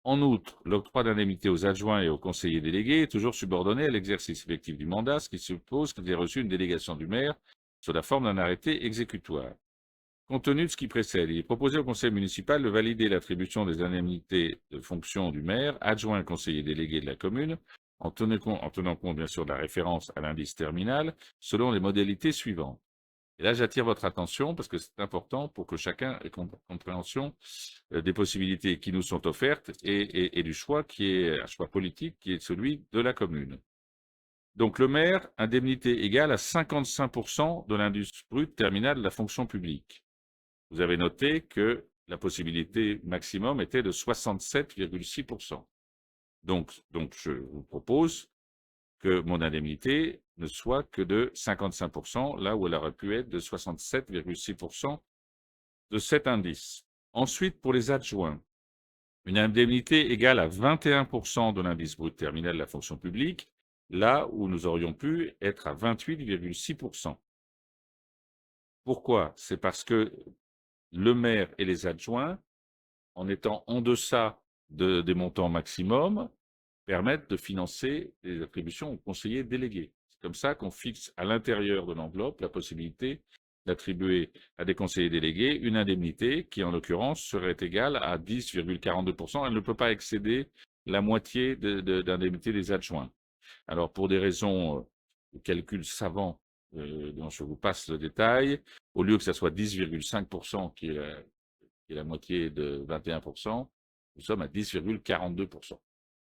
[SPEAKER 1] En outre, l'octroi d'indemnités aux adjoints et aux conseillers délégués est toujours subordonné à l'exercice effectif du mandat, ce qui suppose qu'ils aient reçu une délégation du maire sous la forme d'un arrêté exécutoire. Compte tenu de ce qui précède, il est proposé au conseil municipal de valider l'attribution des indemnités de fonction du maire, adjoint et conseiller délégué de la commune, en tenant compte bien sûr de la référence à l'indice terminal, selon les modalités suivantes. Et là, j'attire votre attention parce que c'est important pour que chacun ait compréhension des possibilités qui nous sont offertes et du choix qui est un choix politique qui est celui de la commune. Donc, le maire, indemnité égale à 55% de l'indice brut terminal de la fonction publique. Vous avez noté que la possibilité maximum était de 67,6%. Donc, je vous propose que mon indemnité ne soit que de 55%, là où elle aurait pu être de 67,6% de cet indice. Ensuite, pour les adjoints, une indemnité égale à 21% de l'indice brut terminal de la fonction publique, là où nous aurions pu être à 28,6%. Pourquoi? C'est parce que le maire et les adjoints, en étant en deçà des montants maximums, permettent de financer les attributions aux conseillers délégués. C'est comme ça qu'on fixe à l'intérieur de l'enveloppe la possibilité d'attribuer à des conseillers délégués une indemnité qui, en l'occurrence, serait égale à 10,42%. Elle ne peut pas excéder la moitié d'indemnité des adjoints. Alors, pour des raisons de calcul savant, dont je vous passe le détail, au lieu que ça soit 10,5% qui est la moitié de 21%, nous sommes à 10,42%.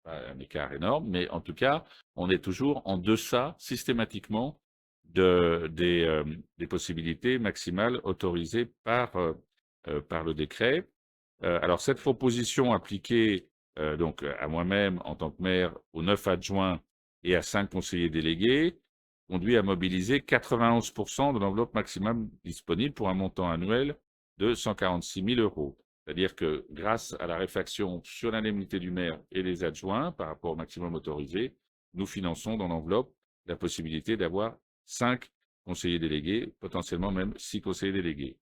[SPEAKER 1] Un écart énorme, mais en tout cas, on est toujours en deçà systématiquement des possibilités maximales autorisées par le décret. Alors, cette proposition appliquée donc à moi-même en tant que maire, aux 9 adjoints et à 5 conseillers délégués, conduit à mobiliser 91% de l'enveloppe maximum disponible pour un montant annuel de 146 000 euros. C'est-à-dire que grâce à la réfaction sur l'indemnité du maire et des adjoints par rapport au maximum autorisé, nous finançons dans l'enveloppe la possibilité d'avoir 5 conseillers délégués, potentiellement même 6 conseillers délégués.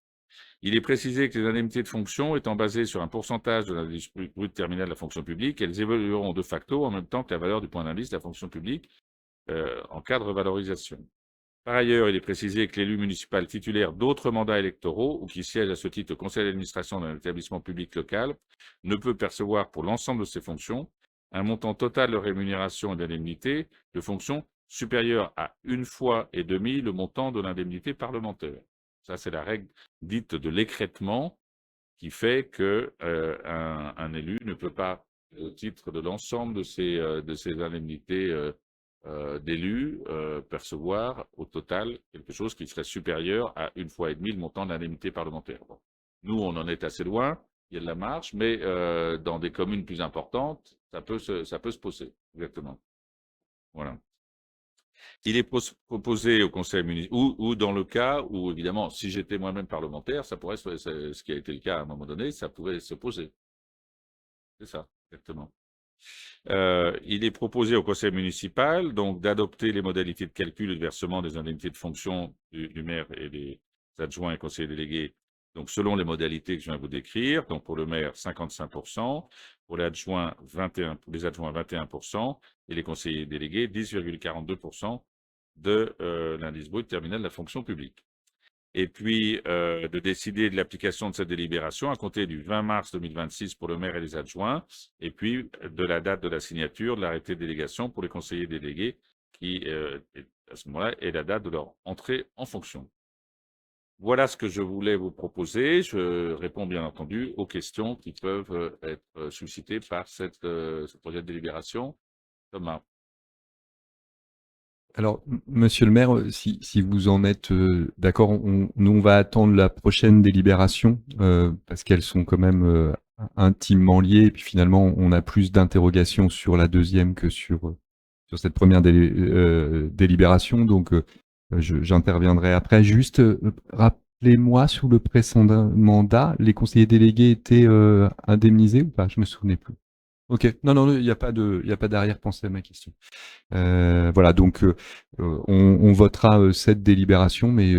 [SPEAKER 1] Il est précisé que les indemnités de fonction étant basées sur un pourcentage de l'indice brut terminal de la fonction publique, elles évolueront de facto en même temps que la valeur du point d'indice de la fonction publique en cas de revalorisation. Par ailleurs, il est précisé que l'élu municipal titulaire d'autres mandats électoraux ou qui siège à ce titre au conseil d'administration d'un établissement public local ne peut percevoir pour l'ensemble de ses fonctions un montant total de rémunération et d'indemnité de fonction supérieur à 1,5 fois le montant de l'indemnité parlementaire. Ça, c'est la règle dite de l'écrêtement qui fait qu'un élu ne peut pas, au titre de l'ensemble de ses indemnités d'élu, percevoir au total quelque chose qui serait supérieur à 1,5 fois le montant de l'indemnité parlementaire. Bon. Nous, on en est assez loin, il y a de la marge, mais dans des communes plus importantes, ça peut se poser, exactement. Voilà. Il est proposé au conseil municipal, ou dans le cas où, évidemment, si j'étais moi-même parlementaire, ça pourrait, ce qui a été le cas à un moment donné, ça pourrait se poser. C'est ça, exactement. Il est proposé au conseil municipal donc d'adopter les modalités de calcul et de versement des indemnités de fonction du maire et des adjoints et conseillers délégués, donc selon les modalités que je viens de vous décrire. Donc pour le maire, 55%, pour les adjoints, 21%, et les conseillers délégués, 10,42% de l'indice brut terminal de la fonction publique. Et puis de décider de l'application de cette délibération à compter du 20 mars 2026 pour le maire et les adjoints, et puis de la date de la signature de l'arrêté de délégation pour les conseillers délégués, qui, à ce moment-là, est la date de leur entrée en fonction. Voilà ce que je voulais vous proposer. Je réponds bien entendu aux questions qui peuvent être suscitées par ce projet de délibération. Thomas.
[SPEAKER 2] Alors, monsieur le maire, si vous en êtes d'accord, nous, on va attendre la prochaine délibération parce qu'elles sont quand même intimement liées. Et puis finalement, on a plus d'interrogations sur la deuxième que sur cette première délibération. Donc, j'interviendrai après. Juste, rappelez-moi, sous le précédent mandat, les conseillers délégués étaient indemnisés ou pas? Je me souvenais plus. Ok, non, il n'y a pas d'arrière-pensée à ma question. Voilà, donc on votera cette délibération, mais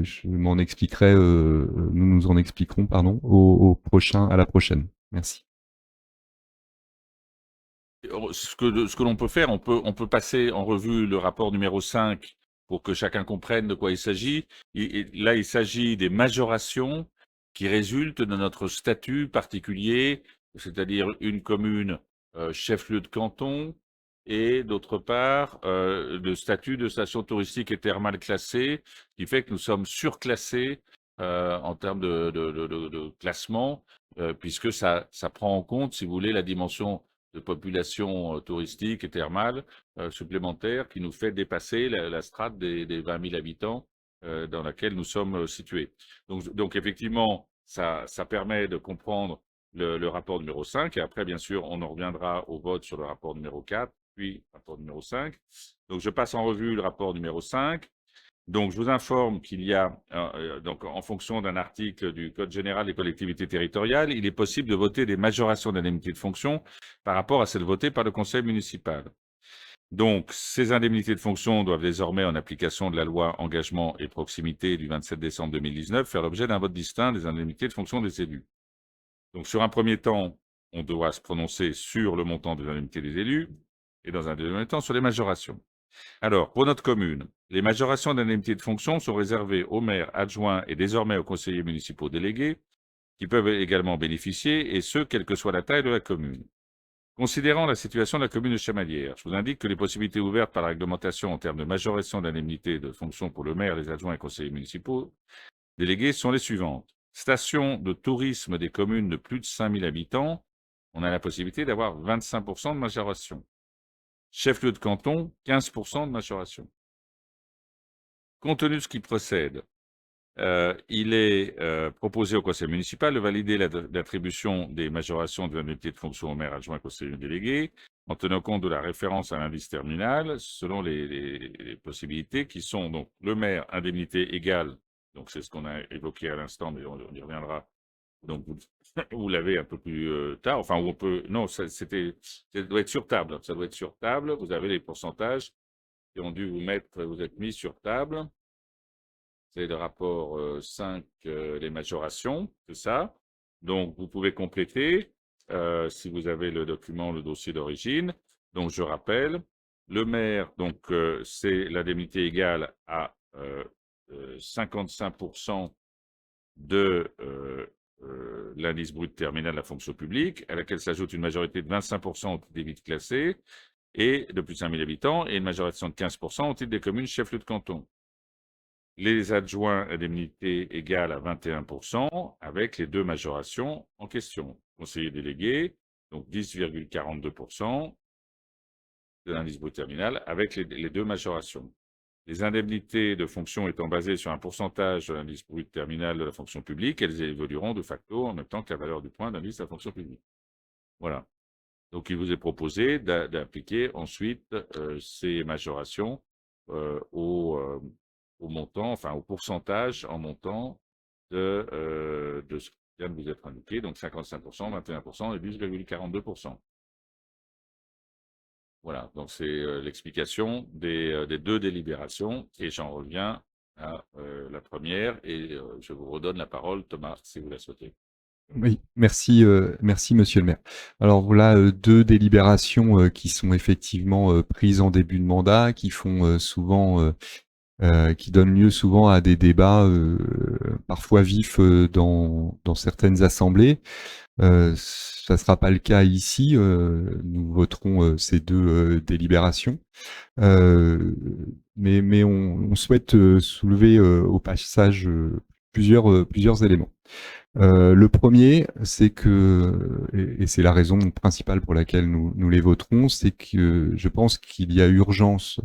[SPEAKER 2] je m'en expliquerai, nous en expliquerons, pardon, à la prochaine. Merci.
[SPEAKER 1] Ce que l'on peut faire, on peut passer en revue le rapport numéro 5 pour que chacun comprenne de quoi il s'agit. Là, il s'agit des majorations qui résultent de notre statut particulier, c'est-à-dire une commune chef-lieu de canton, et d'autre part, le statut de station touristique et thermale classée, qui fait que nous sommes surclassés en termes de classement, puisque ça prend en compte, si vous voulez, la dimension de population touristique et thermale supplémentaire qui nous fait dépasser la strate des 20 000 habitants dans laquelle nous sommes situés. Donc effectivement, ça permet de comprendre le rapport numéro 5, et après, bien sûr, on en reviendra au vote sur le rapport numéro 4, puis rapport numéro 5. Donc, je passe en revue le rapport numéro 5. Donc, je vous informe qu'il y a, donc, en fonction d'un article du Code général des collectivités territoriales, il est possible de voter des majorations d'indemnités de fonction par rapport à celles votées par le conseil municipal. Donc, ces indemnités de fonction doivent désormais, en application de la loi Engagement et Proximité du 27 décembre 2019, faire l'objet d'un vote distinct des indemnités de fonction des élus. Donc, sur un premier temps, on devra se prononcer sur le montant des indemnités des élus et dans un deuxième temps sur les majorations. Alors, pour notre commune, les majorations d'indemnités de fonction sont réservées aux maires, adjoints et désormais aux conseillers municipaux délégués, qui peuvent également bénéficier, et ce, quelle que soit la taille de la commune. Considérant la situation de la commune de Chamalières, je vous indique que les possibilités ouvertes par la réglementation en termes de majoration d'indemnités de fonction pour le maire, les adjoints et conseillers municipaux délégués sont les suivantes. Station de tourisme des communes de plus de 5 000 habitants, on a la possibilité d'avoir 25% de majoration. Chef-lieu de canton, 15% de majoration. Compte tenu de ce qui précède, il est proposé au conseil municipal de valider l'attribution des majorations de l'indemnité de fonction au maire, adjoint, conseiller délégué, en tenant compte de la référence à l'indice terminal, selon les possibilités qui sont donc le maire, indemnité égale, donc c'est ce qu'on a évoqué à l'instant, mais on y reviendra. Donc vous l'avez un peu plus tard, enfin où on peut, non, ça doit être sur table, ça doit être sur table. Vous avez les pourcentages qui ont dû vous être mis sur table. C'est le rapport 5, les majorations, c'est ça. Donc, vous pouvez compléter si vous avez le document, le dossier d'origine. Donc, je rappelle, le maire, donc, c'est l'indemnité égale à 55% de l'indice brut terminal de la fonction publique, à laquelle s'ajoute une majorité de 25% au titre des villes classées et de plus de 5000 habitants, et une majoration de 15% au titre des communes chefs-lieux de canton. Les adjoints, indemnité égale à 21%, avec les deux majorations en question. Conseiller délégué, donc 10,42% de l'indice brut terminal, avec les deux majorations. Les indemnités de fonction étant basées sur un pourcentage de l'indice brut terminal de la fonction publique, elles évolueront de facto en même temps que la valeur du point d'indice de la fonction publique. Voilà. Donc, il vous est proposé d'appliquer ensuite ces majorations au montant, enfin au pourcentage en montant de ce qui vient de vous être indiqué, donc 55%, 21% et 10,42%. Voilà, donc c'est l'explication des deux délibérations, et j'en reviens à la première, et je vous redonne la parole, Thomas, si vous la souhaitez.
[SPEAKER 2] Oui, merci, merci monsieur le maire. Alors voilà, deux délibérations qui sont effectivement prises en début de mandat, qui font souvent, qui donnent lieu souvent à des débats parfois vifs dans certaines assemblées. Ça ne sera pas le cas ici. Nous voterons ces deux délibérations. Mais on souhaite soulever au passage plusieurs éléments. Le premier, c'est que, et c'est la raison principale pour laquelle nous les voterons, c'est que je pense qu'il y a urgence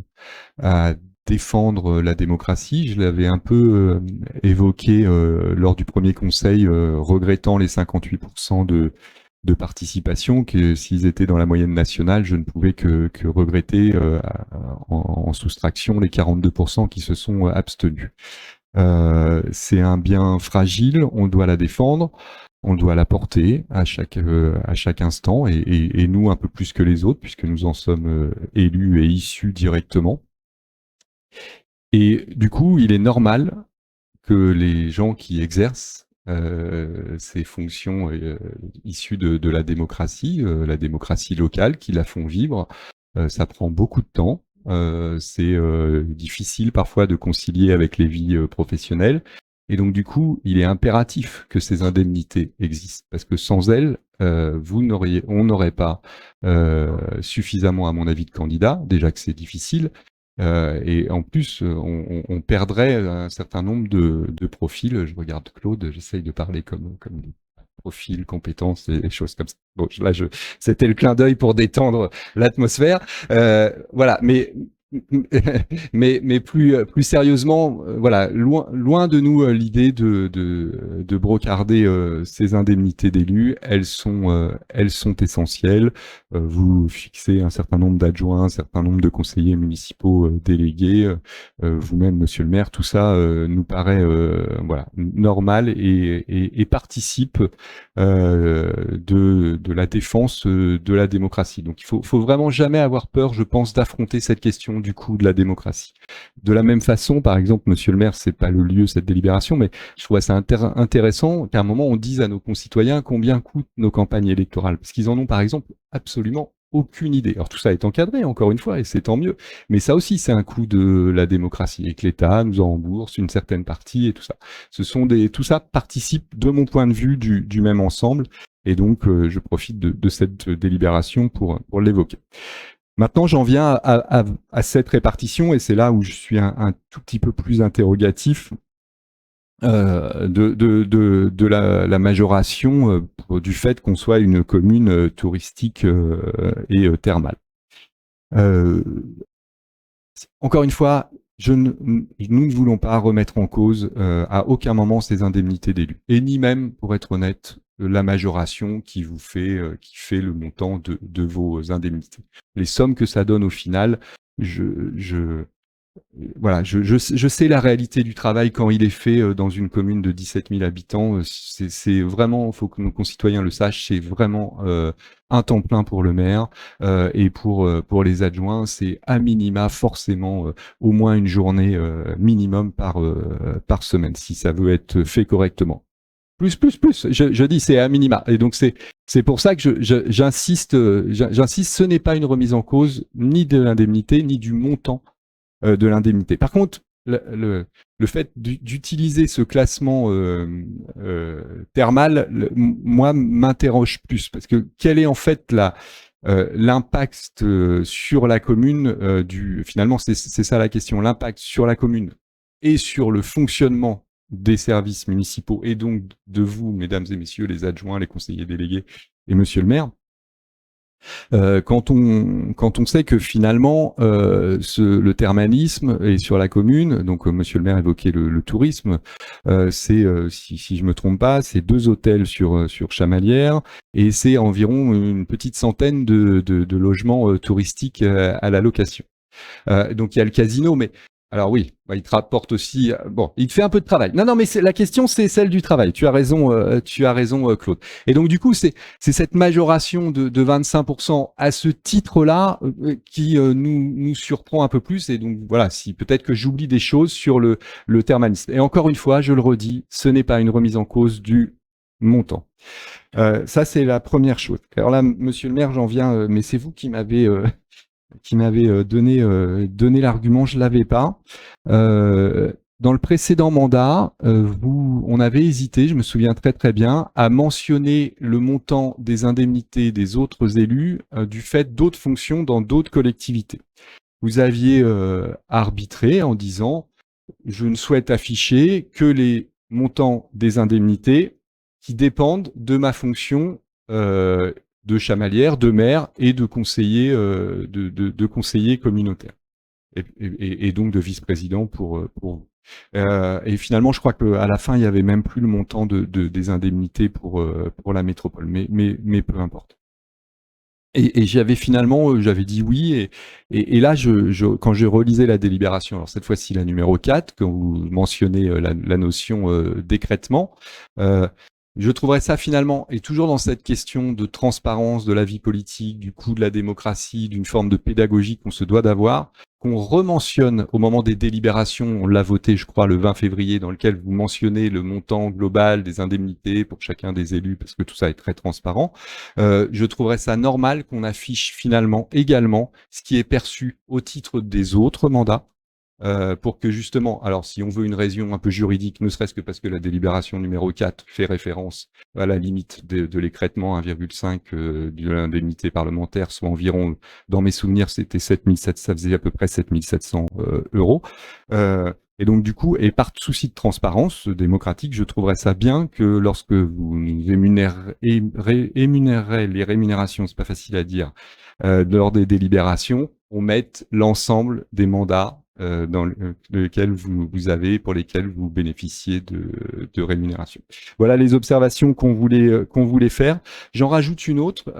[SPEAKER 2] à défendre la démocratie. Je l'avais un peu évoqué lors du premier conseil, regrettant les 58% de participation, que s'ils étaient dans la moyenne nationale, je ne pouvais que regretter en soustraction les 42% qui se sont abstenus. C'est un bien fragile, on doit la défendre, on doit la porter à chaque instant, et nous un peu plus que les autres, puisque nous en sommes élus et issus directement. Et du coup, il est normal que les gens qui exercent ces fonctions issues de la démocratie locale, qui la font vivre, ça prend beaucoup de temps. C'est difficile parfois de concilier avec les vies professionnelles. Et donc du coup, il est impératif que ces indemnités existent, parce que sans elles, on n'aurait pas suffisamment, à mon avis, de candidats. Déjà que c'est difficile. Et en plus, on perdrait un certain nombre de profils. Je regarde Claude, j'essaye de parler comme profils, compétences et choses comme ça. Bon, là, c'était le clin d'œil pour détendre l'atmosphère. Voilà, mais plus sérieusement, voilà, loin de nous l'idée de brocarder ces indemnités d'élus. Elles sont essentielles. Vous fixez un certain nombre d'adjoints, un certain nombre de conseillers municipaux délégués, vous-même, monsieur le maire. Tout ça nous paraît voilà, normal et participe de la défense de la démocratie. Donc il faut vraiment jamais avoir peur, je pense, d'affronter cette question du coût de la démocratie. De la même façon, par exemple, monsieur le maire, c'est pas le lieu cette délibération, mais je trouve ça intéressant qu'à un moment on dise à nos concitoyens combien coûtent nos campagnes électorales, parce qu'ils en ont par exemple absolument aucune idée. Alors tout ça est encadré, encore une fois, et c'est tant mieux. Mais ça aussi, c'est un coût de la démocratie, et que l'État nous en rembourse une certaine partie et tout ça. Tout ça participe, de mon point de vue, du même ensemble. Et donc, je profite de cette délibération pour l'évoquer. Maintenant, j'en viens à cette répartition, et c'est là où je suis un tout petit peu plus interrogatif de la majoration du fait qu'on soit une commune touristique et thermale. Encore une fois, nous ne voulons pas remettre en cause à aucun moment ces indemnités d'élus, et ni même, pour être honnête, la majoration qui fait le montant de vos indemnités. Les sommes que ça donne au final, voilà, je sais la réalité du travail quand il est fait dans une commune de 17 000 habitants. C'est vraiment, il faut que nos concitoyens le sachent, c'est vraiment un temps plein pour le maire et pour les adjoints, c'est à minima forcément au moins une journée minimum par semaine, si ça veut être fait correctement. Plus. Je dis c'est à minima. Et donc c'est pour ça que j'insiste, ce n'est pas une remise en cause ni de l'indemnité ni du montant de l'indemnité. Par contre, le fait d'utiliser ce classement thermal, moi, m'interroge plus, parce que quel est en fait l'impact sur la commune finalement, c'est ça la question, l'impact sur la commune et sur le fonctionnement des services municipaux, et donc de vous, mesdames et messieurs les adjoints, les conseillers délégués et monsieur le maire. Quand on sait que finalement le thermalisme est sur la commune, donc monsieur le maire évoquait le tourisme, c'est si je me trompe pas, c'est 2 hôtels sur Chamalières et c'est environ une petite centaine de logements touristiques à la location. Donc il y a le casino, mais alors oui, bah, il te rapporte aussi. Bon, il te fait un peu de travail. Non, mais la question, c'est celle du travail. Tu as raison, Claude. Et donc du coup, c'est cette majoration de 25% à ce titre-là qui nous surprend un peu plus. Et donc voilà, si peut-être que j'oublie des choses sur le thermalisme. Et encore une fois, je le redis, ce n'est pas une remise en cause du montant. Ça, c'est la première chose. Alors là, monsieur le maire, j'en viens, mais c'est vous qui m'avez donné l'argument, je l'avais pas. Dans le précédent mandat, on avait hésité, je me souviens très bien, à mentionner le montant des indemnités des autres élus du fait d'autres fonctions dans d'autres collectivités. Vous aviez arbitré en disant je ne souhaite afficher que les montants des indemnités qui dépendent de ma fonction de chamalière, de maire et de conseiller, de conseiller communautaire. Et donc de vice-président pour vous. Et finalement, je crois qu'à la fin, il n'y avait même plus le montant des indemnités pour la métropole, mais peu importe. Et j'avais finalement, j'avais dit oui, et là, quand je relisais la délibération, alors cette fois-ci la numéro 4, quand vous mentionnez la notion d'écrêtement, je trouverais ça finalement, et toujours dans cette question de transparence de la vie politique, du coût de la démocratie, d'une forme de pédagogie qu'on se doit d'avoir, qu'on rementionne au moment des délibérations, on l'a voté je crois le 20 février, dans lequel vous mentionnez le montant global des indemnités pour chacun des élus, parce que tout ça est très transparent. Je trouverais ça normal qu'on affiche finalement également ce qui est perçu au titre des autres mandats, pour que justement, alors si on veut une raison un peu juridique, ne serait-ce que parce que la délibération numéro 4 fait référence à la limite de l'écrêtement 1,5 de l'indemnité parlementaire, soit environ, dans mes souvenirs, c'était 7 700, ça faisait à peu près 7 700 euros. Et donc du coup, et par souci de transparence démocratique, je trouverais ça bien que lorsque vous rémunérez les rémunérations, c'est pas facile à dire, lors des délibérations, on mette l'ensemble des mandats dans lequel vous avez, pour lesquels vous bénéficiez de rémunération. Voilà les observations qu'on voulait faire. J'en rajoute une autre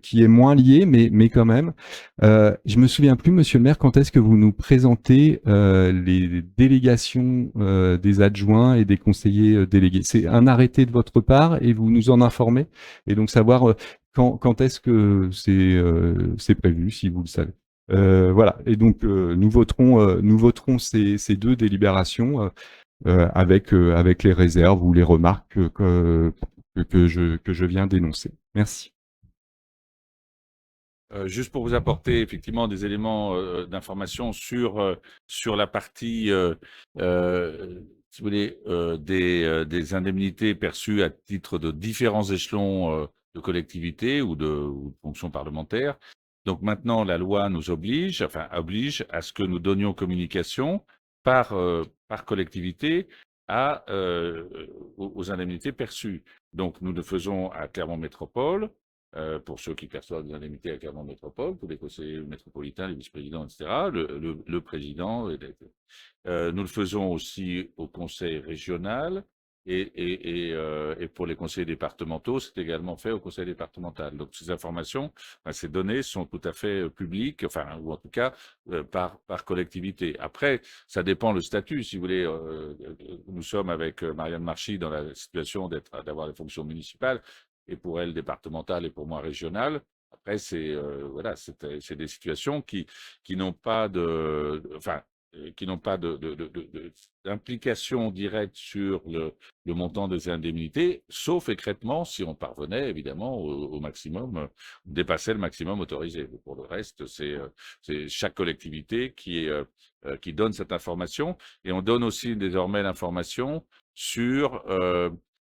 [SPEAKER 2] qui est moins liée, mais quand même. Je me souviens plus, monsieur le maire, quand est-ce que vous nous présentez les délégations des adjoints et des conseillers délégués. C'est un arrêté de votre part et vous nous en informez. Et donc savoir quand est-ce que c'est prévu, si vous le savez. Voilà. Et donc nous voterons ces 2 délibérations avec les réserves ou les remarques que je viens d'énoncer. Merci.
[SPEAKER 1] Juste pour vous apporter effectivement des éléments d'information sur la partie, si vous voulez, des indemnités perçues à titre de différents échelons de collectivité ou de fonctions parlementaires. Donc maintenant, la loi nous oblige à ce que nous donnions communication par collectivité aux indemnités perçues. Donc nous le faisons à Clermont Métropole, pour ceux qui perçoivent des indemnités à Clermont Métropole, pour les conseillers métropolitains, les vice-présidents, etc., le président. Nous le faisons aussi au conseil régional, Et pour les conseillers départementaux, c'est également fait au conseil départemental. Donc ces informations, ces données sont tout à fait publiques, enfin, ou en tout cas par collectivité. Après, ça dépend le statut. Si vous voulez, nous sommes avec Marianne Marchi dans la situation d'avoir les fonctions municipales, et pour elle départementale et pour moi régionale. Après, voilà, c'est des situations qui n'ont pas enfin, qui n'ont pas d'implication directe sur le montant des indemnités, sauf écrêtement si on parvenait évidemment au maximum, dépasser le maximum autorisé. Pour le reste, c'est chaque collectivité qui donne cette information, et on donne aussi désormais l'information sur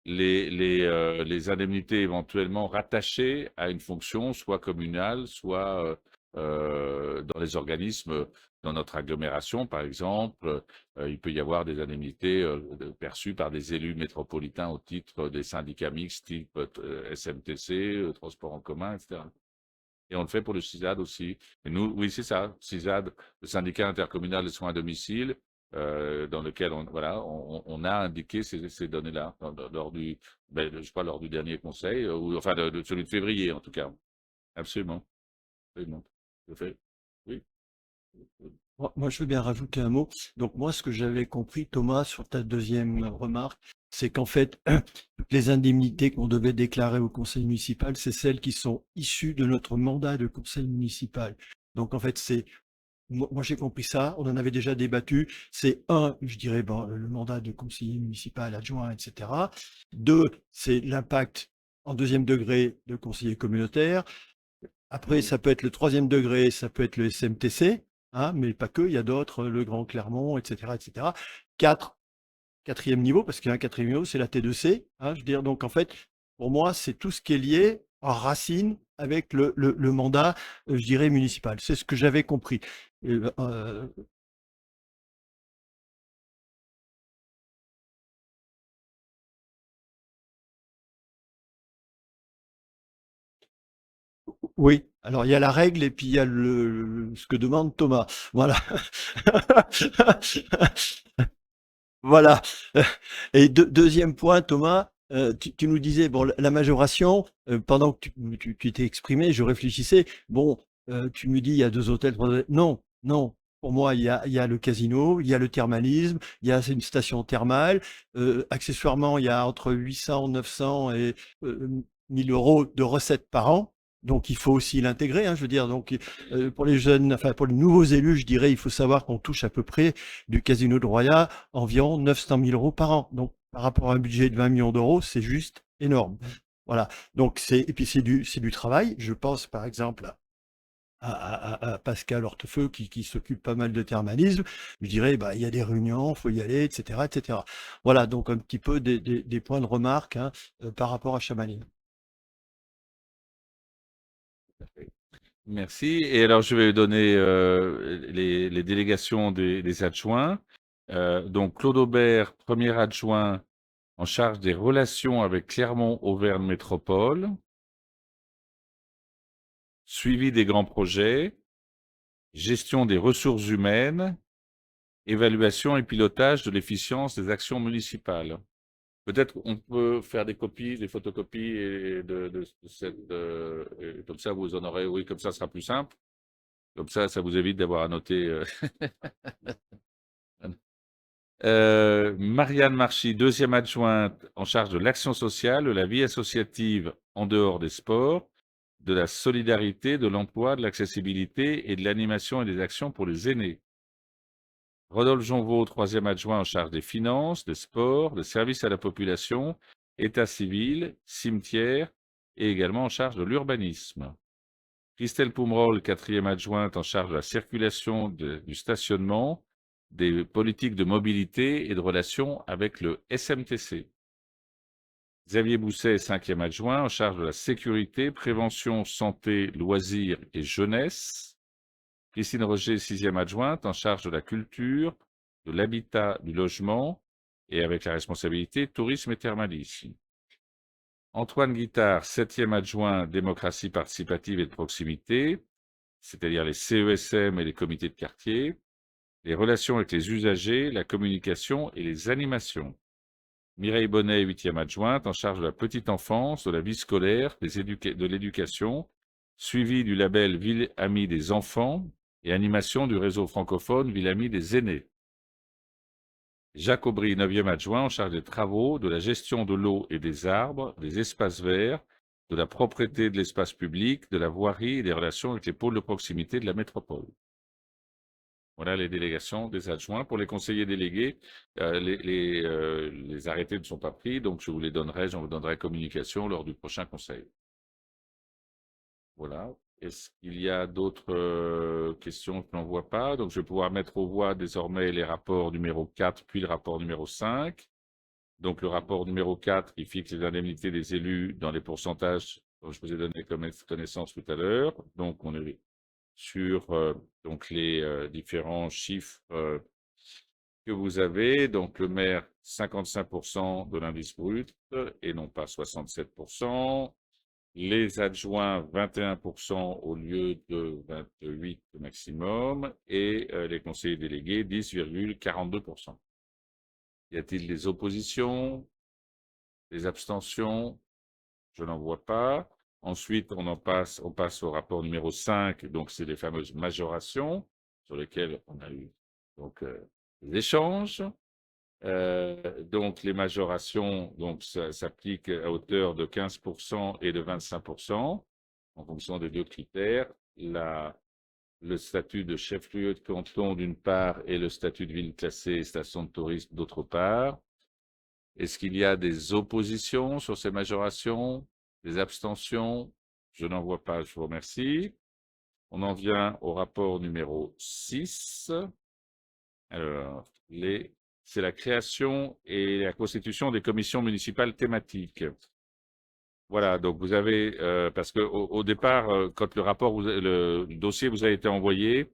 [SPEAKER 1] les indemnités éventuellement rattachées à une fonction, soit communale, soit dans les organismes, dans notre agglomération, par exemple. Il peut y avoir des indemnités perçues par des élus métropolitains au titre des syndicats mixtes, type SMTC, transport en commun, etc. Et on le fait pour le CISAD aussi. Et nous, oui, c'est ça, CISAD, le syndicat intercommunal de soins à domicile, dans lequel on a indiqué ces données-là lors je crois, lors du dernier conseil, ou enfin de celui de février en tout cas. Absolument. Absolument. Tout à fait. Oui.
[SPEAKER 4] Moi, je veux bien rajouter un mot. Donc moi, ce que j'avais compris, Thomas, sur ta deuxième remarque, c'est qu'en fait, toutes les indemnités qu'on devait déclarer au conseil municipal, c'est celles qui sont issues de notre mandat de conseil municipal. Donc en fait, moi j'ai compris ça, on en avait déjà débattu. C'est je dirais, le mandat de conseiller municipal, adjoint, etc. Deux, c'est l'impact en deuxième degré de conseiller communautaire. Après, ça peut être le troisième degré, ça peut être le SMTC, hein, mais pas que, il y a d'autres, le Grand Clermont, etc., etc. Quatrième niveau, parce qu'il y a un quatrième niveau, c'est la T2C, hein, je veux dire. Donc, en fait, pour moi, c'est tout ce qui est lié en racine avec le mandat, je dirais, municipal. C'est ce que j'avais compris. Oui, alors il y a la règle et puis il y a ce que demande Thomas. Voilà. Voilà. Et deuxième point, Thomas, tu nous disais, bon, la majoration, pendant que tu t'es exprimé, je réfléchissais, bon, tu me dis, il y a 2 hôtels, 3 hôtels. Non, non. Pour moi, il y a le casino, il y a le thermalisme, il y a une station thermale. Accessoirement, il y a entre 800, 900 et 1000 euros de recettes par an. Donc, il faut aussi l'intégrer, hein, je veux dire. Donc, pour les jeunes, enfin, pour les nouveaux élus, je dirais, il faut savoir qu'on touche à peu près du casino de Roya environ 900 000 euros par an. Donc, par rapport à un budget de 20 millions d'euros, c'est juste énorme. Voilà. Donc, et puis c'est du travail. Je pense, par exemple, à Pascal Hortefeux qui s'occupe pas mal de thermalisme. Je dirais, il y a des réunions, faut y aller, etc., etc. Voilà. Donc, un petit peu des points de remarque, hein, par rapport à Chamonix.
[SPEAKER 1] Merci. Et alors, je vais donner les délégations des adjoints. Donc, Claude Aubert, premier adjoint en charge des relations avec Clermont-Auvergne Métropole, suivi des grands projets, gestion des ressources humaines, évaluation et pilotage de l'efficience des actions municipales. Peut-être qu'on peut faire des copies, des photocopies et de cette, et comme ça vous en aurez, oui, comme ça sera plus simple. Comme ça vous évite d'avoir à noter. Marianne Marchi, deuxième adjointe en charge de l'action sociale, de la vie associative en dehors des sports, de la solidarité, de l'emploi, de l'accessibilité et de l'animation et des actions pour les aînés. Rodolphe Jonvaux, troisième adjoint en charge des finances, des sports, des services à la population, état civil, cimetière et également en charge de l'urbanisme. Christelle Poumrol, quatrième adjointe en charge de la circulation, du stationnement, des politiques de mobilité et de relations avec le SMTC. Xavier Bousset, cinquième adjoint en charge de la sécurité, prévention, santé, loisirs et jeunesse. Christine Roger, sixième adjointe en charge de la culture, de l'habitat, du logement et avec la responsabilité tourisme et thermalisme. Antoine Guittard, septième adjoint démocratie participative et de proximité, c'est-à-dire les CESM et les comités de quartier, les relations avec les usagers, la communication et les animations. Mireille Bonnet, 8e adjointe, en charge de la petite enfance, de la vie scolaire, de l'éducation, suivi du label Ville Amie des enfants et animation du réseau francophone Ville Amie des aînés. Jacques Aubry, 9e adjoint, en charge des travaux, de la gestion de l'eau et des arbres, des espaces verts, de la propreté de l'espace public, de la voirie et des relations avec les pôles de proximité de la métropole. Voilà les délégations des adjoints. Pour les conseillers délégués, les arrêtés ne sont pas pris, donc j'en vous donnerai communication lors du prochain conseil. Voilà. Est-ce qu'il y a d'autres questions que l'on ne voit pas? Donc je vais pouvoir mettre aux voix désormais les rapports numéro 4, puis le rapport numéro 5. Donc le rapport numéro 4, qui fixe les indemnités des élus dans les pourcentages dont je vous ai donné connaissance tout à l'heure. Donc on est sur donc les différents chiffres que vous avez. Donc le maire, 55% de l'indice brut et non pas 67%. Les adjoints, 21% au lieu de 28 maximum. Et les conseillers délégués, 10,42%. Y a-t-il des oppositions? Des abstentions? Je n'en vois pas. Ensuite, on passe au rapport numéro 5, donc c'est les fameuses majorations sur lesquelles on a eu donc, des échanges. Donc les majorations s'appliquent à hauteur de 15% et de 25% en fonction des deux critères. Le statut de chef-lieu de canton d'une part et le statut de ville classée station de tourisme d'autre part. Est-ce qu'il y a des oppositions sur ces majorations? Des abstentions? Je n'en vois pas, je vous remercie. On en vient au rapport numéro 6. Alors, c'est la création et la constitution des commissions municipales thématiques. Voilà, donc vous avez, parce qu'au départ, quand le dossier vous a été envoyé,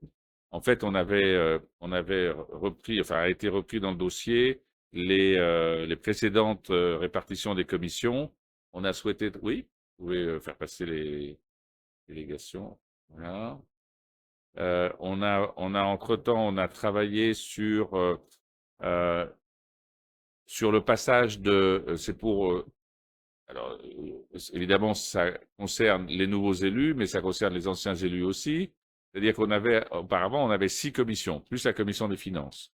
[SPEAKER 1] en fait, on avait repris, enfin, a été repris dans le dossier les précédentes répartitions des commissions. On a souhaité, oui, vous pouvez faire passer les délégations. Voilà. Entre-temps, on a travaillé sur le passage c'est pour, alors évidemment, ça concerne les nouveaux élus, mais ça concerne les anciens élus aussi. C'est-à-dire auparavant, on avait 6 commissions, plus la commission des finances.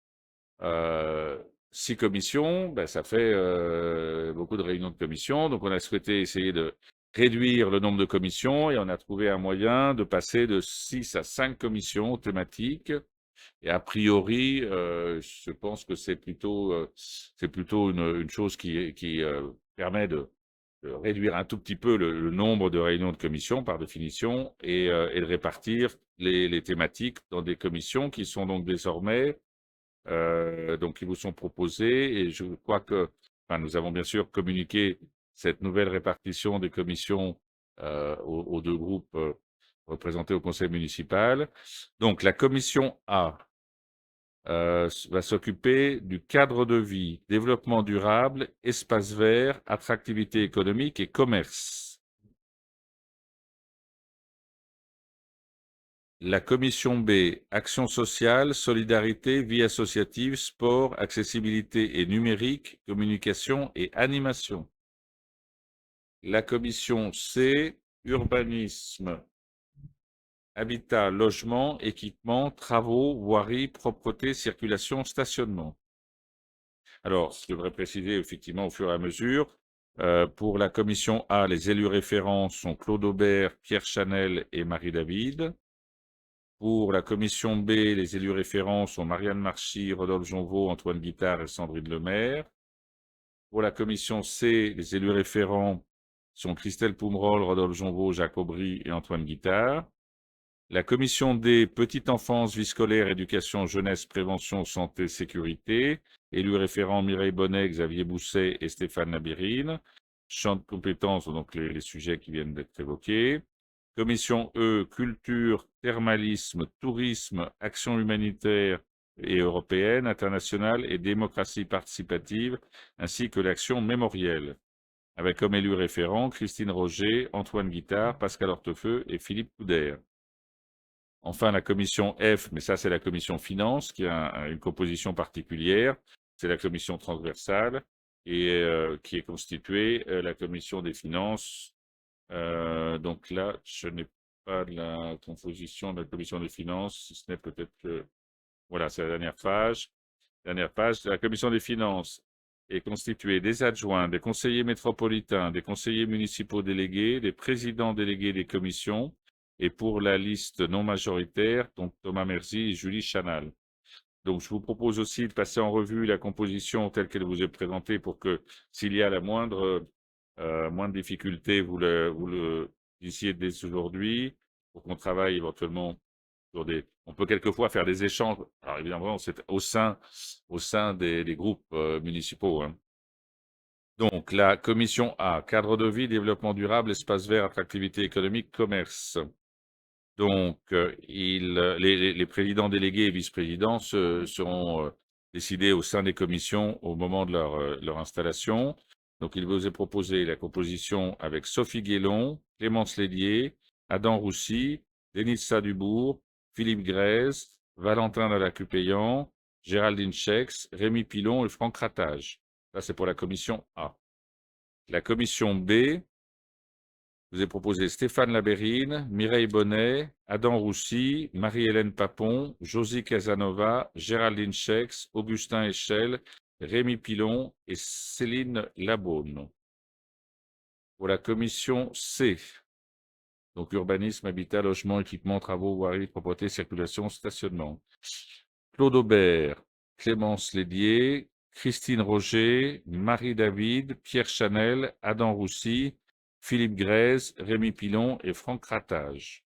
[SPEAKER 1] 6 commissions, ben, ça fait beaucoup de réunions de commissions. Donc, on a souhaité essayer de réduire le nombre de commissions et on a trouvé un moyen de passer de 6 à 5 commissions thématiques. Et a priori, je pense que c'est plutôt une chose qui permet de réduire un tout petit peu le nombre de réunions de commission par définition et de répartir les thématiques dans des commissions qui sont donc désormais donc qui vous sont proposées. Et je crois que nous avons bien sûr communiqué cette nouvelle répartition des commissions aux deux groupes représentés au conseil municipal. Donc la commission A va s'occuper du cadre de vie, développement durable, espace vert, attractivité économique et commerce. La commission B, action sociale, solidarité, vie associative, sport, accessibilité et numérique, communication et animation. La commission C, urbanisme, habitat, logement, équipement, travaux, voirie, propreté, circulation, stationnement. Alors, je devrais préciser effectivement au fur et à mesure. Pour la commission A, les élus référents sont Claude Aubert, Pierre Chanel et Marie David. Pour la commission B, les élus référents sont Marianne Marchy, Rodolphe Jonvaux, Antoine Guittard et Sandrine Lemaire. Pour la commission C, les élus référents sont Christelle Poumrol, Rodolphe Jonvaux, Jacques Aubry et Antoine Guittard. La commission D, petite enfance, vie scolaire, éducation, jeunesse, prévention, santé, sécurité. Élus référents Mireille Bonnet, Xavier Bousset et Stéphane Labirine. Champ de compétences, donc les sujets qui viennent d'être évoqués. Commission E, culture, thermalisme, tourisme, action humanitaire et européenne, internationale et démocratie participative, ainsi que l'action mémorielle. Avec comme élus référents Christine Roger, Antoine Guittard, Pascal Hortefeux et Philippe Couder. Enfin, la commission F, mais ça c'est la commission finance, qui a une composition particulière, c'est la commission transversale. et qui est constituée, la commission des finances. Donc là, je n'ai pas la composition de la commission des finances, si ce n'est peut-être que... Voilà, c'est la dernière page. Dernière page. La commission des finances est constituée des adjoints, des conseillers métropolitains, des conseillers municipaux délégués, des présidents délégués des commissions, et pour la liste non majoritaire, donc Thomas Merzy et Julie Chanal. Donc, je vous propose aussi de passer en revue la composition telle qu'elle vous est présentée pour que, s'il y a la moindre difficulté, vous le disiez dès aujourd'hui, pour qu'on travaille éventuellement sur des... On peut quelquefois faire des échanges. Alors, évidemment, c'est au sein des groupes municipaux, hein. Donc, la commission A, cadre de vie, développement durable, espace vert, attractivité économique, commerce. Donc, les présidents délégués et vice-présidents seront décidés au sein des commissions au moment de leur installation. Donc, il vous est proposé la composition avec Sophie Guélon, Clémence Lédier, Adam Roussy, Denitza Dubourg, Philippe Grèze, Valentin Dallacupéan, Géraldine Schex, Rémi Pilon et Franck Ratage. Ça, c'est pour la commission A. La commission B, je vous ai proposé Stéphane Labérine, Mireille Bonnet, Adam Roussy, Marie-Hélène Papon, Josie Casanova, Géraldine Schex, Augustin Echel, Rémi Pilon et Céline Labaune. Pour la commission C, donc urbanisme, habitat, logement, équipement, travaux, voirie, propreté, circulation, stationnement. Claude Aubert, Clémence Lédier, Christine Roger, Marie David, Pierre Chanel, Adam Roussy, Philippe Grèze, Rémi Pilon et Franck Ratage.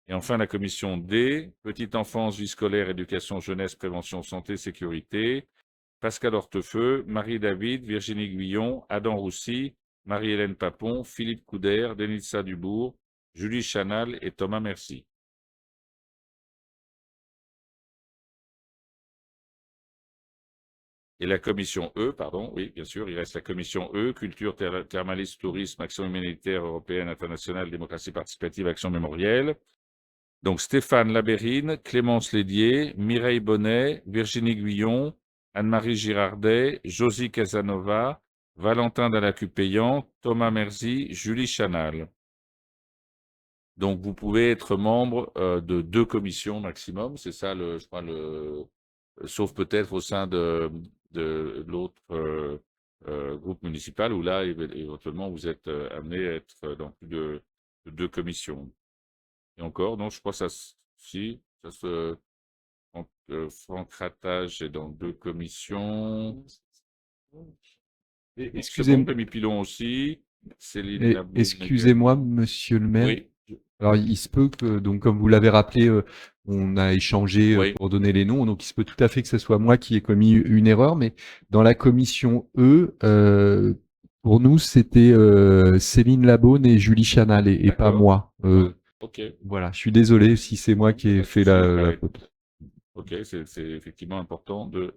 [SPEAKER 1] Et enfin, la commission D, petite enfance, vie scolaire, éducation, jeunesse, prévention, santé, sécurité, Pascal Hortefeux, Marie David, Virginie Guillon, Adam Roussy, Marie-Hélène Papon, Philippe Couder, Denitza Dubourg, Julie Chanal et Thomas Merzy. Et la commission E, pardon, oui, bien sûr, il reste la commission E, culture, thermalisme, tourisme, action humanitaire européenne, internationale, démocratie participative, action mémorielle. Donc Stéphane Labérine, Clémence Lédier, Mireille Bonnet, Virginie Guillon, Anne-Marie Girardet, Josie Casanova, Valentin Dallacupéan, Thomas Merzy, Julie Chanal. Donc vous pouvez être membre de 2 commissions maximum, c'est ça, je crois, sauf peut-être au sein de l'autre groupe municipal, où là, éventuellement, vous êtes amené à être dans plus de 2 commissions. Et encore, non, je crois que Franck Ratage est dans 2 commissions.
[SPEAKER 2] Excusez-moi.
[SPEAKER 1] Rémi Pilon aussi. Céline Labaune.
[SPEAKER 2] Excusez-moi, monsieur le maire.
[SPEAKER 1] Oui.
[SPEAKER 2] Alors, il se peut que, donc, comme vous l'avez rappelé, on a échangé
[SPEAKER 1] Oui.
[SPEAKER 2] pour donner les noms, donc il se peut tout à fait que ce soit moi qui ai commis une erreur, mais dans la commission E, pour nous, c'était Céline Labaune et Julie Chanal et pas moi.
[SPEAKER 1] Ok.
[SPEAKER 2] Voilà, je suis désolé si c'est moi qui ai fait la faute.
[SPEAKER 1] Ok, c'est effectivement important de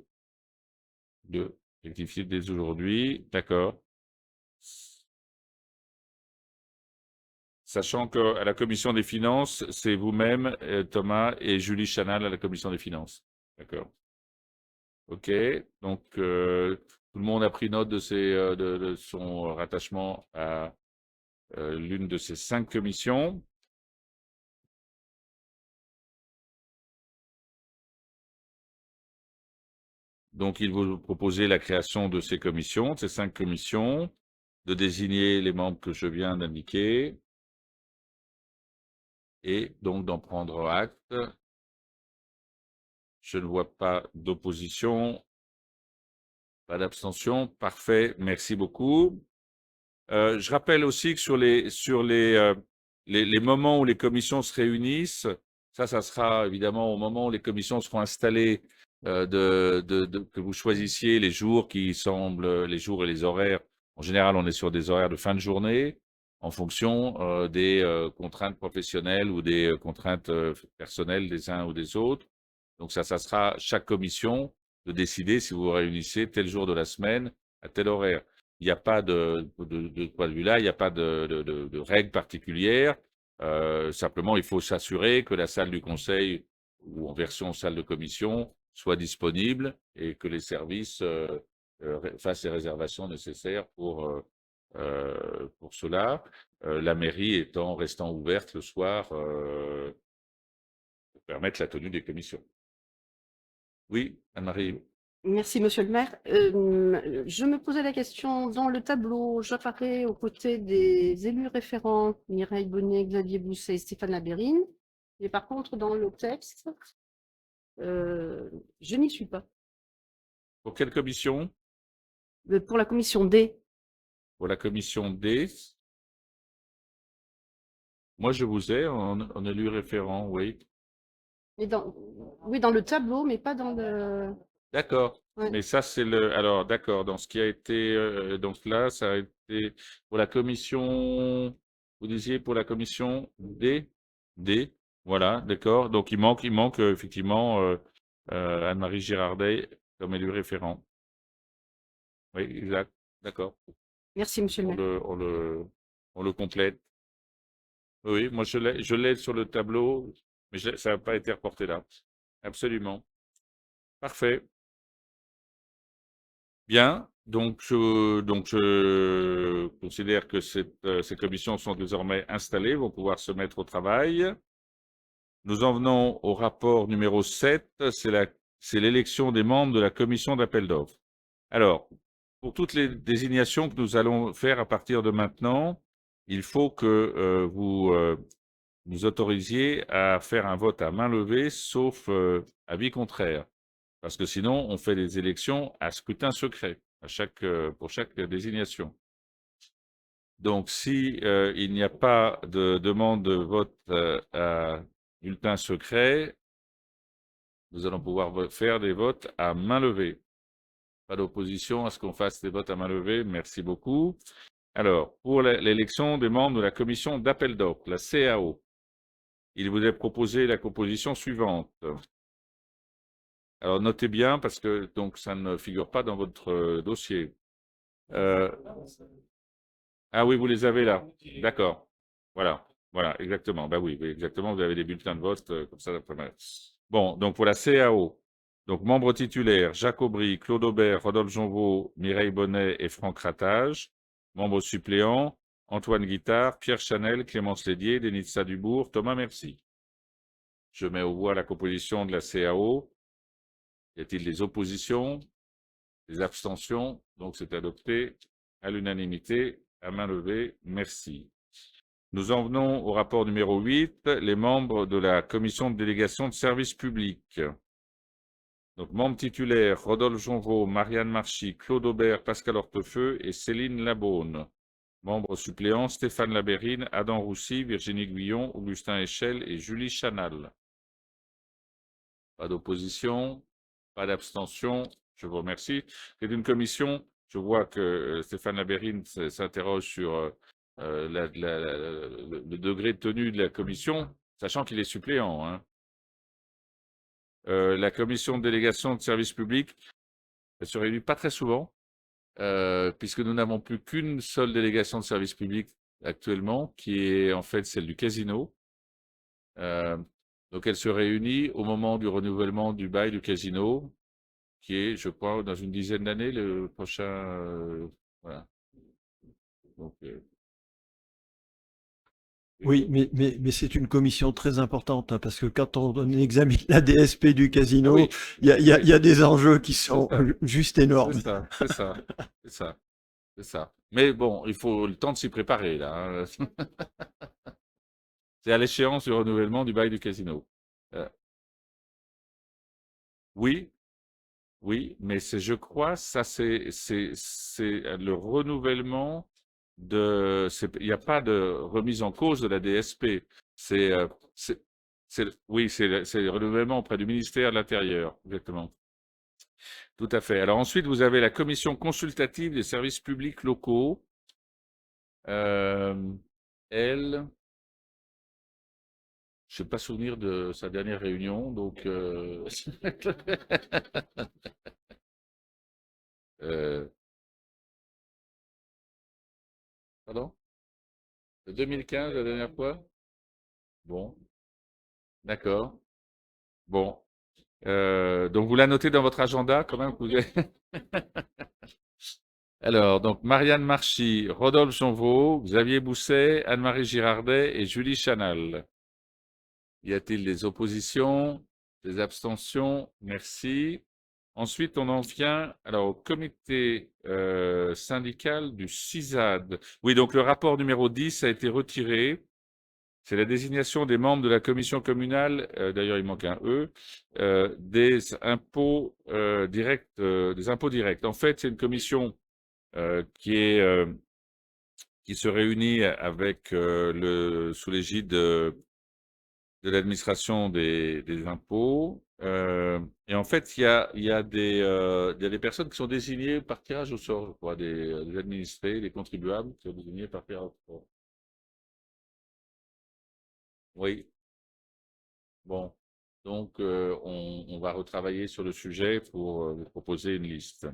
[SPEAKER 1] rectifier dès aujourd'hui. D'accord. Sachant qu'à la commission des finances, c'est vous-même, Thomas, et Julie Chanal à la commission des finances. D'accord. Ok, donc tout le monde a pris note de son rattachement à l'une de ces 5 commissions. Donc, il vous proposait la création de ces commissions, de ces 5 commissions, de désigner les membres que je viens d'indiquer et donc d'en prendre acte. Je ne vois pas d'opposition, pas d'abstention. Parfait, merci beaucoup. Je rappelle aussi que sur les moments où les commissions se réunissent, ça sera évidemment au moment où les commissions seront installées, que vous choisissiez les jours qui semblent, les jours et les horaires. En général, on est sur des horaires de fin de journée en fonction des contraintes professionnelles ou des contraintes personnelles des uns ou des autres. Donc ça sera chaque commission de décider si vous vous réunissez tel jour de la semaine à tel horaire. Il n'y a pas de point de vue-là, il n'y a pas de règles particulières. Simplement, il faut s'assurer que la salle du conseil ou en version salle de commission soit disponible et que les services fasse les réservations nécessaires pour cela. La mairie restant ouverte le soir pour permettre la tenue des commissions. Oui, Anne-Marie.
[SPEAKER 5] Merci, monsieur le maire. Je me posais la question, dans le tableau, j'apparais aux côtés des élus référents, Mireille Bonnet, Xavier Bousset et Stéphane Labérine. Mais par contre, dans le texte, je n'y suis pas.
[SPEAKER 1] Pour quelle commission?
[SPEAKER 5] Pour la commission D.
[SPEAKER 1] Pour la commission D. Moi, je vous ai en élu référent, oui.
[SPEAKER 5] Mais oui, dans le tableau, mais pas dans le...
[SPEAKER 1] D'accord.
[SPEAKER 5] Ouais.
[SPEAKER 1] Mais ça, c'est le. Alors, d'accord. Dans ce qui a été. Donc là, ça a été pour la commission. Vous disiez pour la commission D. D. Voilà, d'accord. Donc, il manque effectivement Anne-Marie Girardet comme élu référent. Oui, exact. D'accord.
[SPEAKER 5] Merci, monsieur le maire.
[SPEAKER 1] On le complète. Oui, moi, je l'ai sur le tableau, mais ça n'a pas été reporté là. Absolument. Parfait. Bien, donc je considère que ces commissions sont désormais installées, vont pouvoir se mettre au travail. Nous en venons au rapport numéro 7, c'est l'élection des membres de la commission d'appel d'offres. Alors, pour toutes les désignations que nous allons faire à partir de maintenant, il faut que vous nous autorisiez à faire un vote à main levée, sauf avis contraire. Parce que sinon, on fait des élections à scrutin secret pour chaque désignation. Donc, si il n'y a pas de demande de vote à bulletin secret, nous allons pouvoir faire des votes à main levée. Pas d'opposition à ce qu'on fasse des votes à main levée. Merci beaucoup. Alors, pour l'élection des membres de la commission d'appel d'offres, la CAO, il vous est proposé la composition suivante. Alors, notez bien parce que donc ça ne figure pas dans votre dossier. Ah oui, vous les avez là. D'accord. Voilà. Voilà, exactement. Bah oui, exactement. Vous avez des bulletins de vote comme ça. Bon, donc pour la CAO, donc membres titulaires, Jacques Aubry, Claude Aubert, Rodolphe Jonvaux, Mireille Bonnet et Franck Ratage. Membres suppléants, Antoine Guittard, Pierre Chanel, Clémence Lédier, Denitza Dubourg, Thomas Merci. Je mets aux voix la composition de la CAO. Y a-t-il des oppositions? Des abstentions? Donc c'est adopté à l'unanimité, à main levée. Merci. Nous en venons au rapport numéro 8, les membres de la commission de délégation de services publics. Donc, membres titulaires, Rodolphe Jonvaux, Marianne Marchy, Claude Aubert, Pascal Hortefeux et Céline Labonne. Membres suppléants, Stéphane Labérine, Adam Roussy, Virginie Guillon, Augustin Echel et Julie Chanal. Pas d'opposition, pas d'abstention. Je vous remercie. C'est une commission. Je vois que Stéphane Labérine s'interroge sur le degré de tenue de la commission, sachant qu'il est suppléant. Hein. La commission de délégation de services publics, elle se réunit pas très souvent, puisque nous n'avons plus qu'une seule délégation de services publics actuellement, qui est en fait celle du casino. Donc elle se réunit au moment du renouvellement du bail du casino, qui est, je crois, dans une dizaine d'années, le prochain. Voilà. Donc,
[SPEAKER 4] Oui, mais c'est une commission très importante, hein, parce que quand on examine la DSP du casino,
[SPEAKER 1] oui,
[SPEAKER 4] il y a des enjeux qui sont juste énormes.
[SPEAKER 1] c'est ça. Mais bon, il faut le temps de s'y préparer, là. Hein. C'est à l'échéance du renouvellement du bail du casino. Oui, mais je crois, ça c'est le renouvellement il n'y a pas de remise en cause de la DSP. Oui, c'est le renouvellement auprès du ministère de l'Intérieur, exactement. Tout à fait. Alors ensuite, vous avez la commission consultative des services publics locaux. Elle, je n'ai pas souvenir de sa dernière réunion, donc pardon? De 2015, la dernière fois? Bon, d'accord. Bon. Donc vous la notez dans votre agenda quand même. Alors, donc, Marianne Marchy, Rodolphe Jonvaux, Xavier Bousset, Anne-Marie Girardet et Julie Chanal. Y a-t-il des oppositions, des abstentions? Merci. Ensuite, on en vient alors au comité syndical du CISAD. Oui, donc le rapport numéro 10 a été retiré. C'est la désignation des membres de la commission communale, d'ailleurs il manque un E, des impôts des impôts directs. En fait, c'est une commission qui se réunit avec sous l'égide de l'administration des impôts. Et en fait, il y a des personnes qui sont désignées par tirage au sort, je crois, des administrés, des contribuables qui sont désignés par tirage au sort. Oui, bon. Donc, on va retravailler sur le sujet pour vous proposer une liste.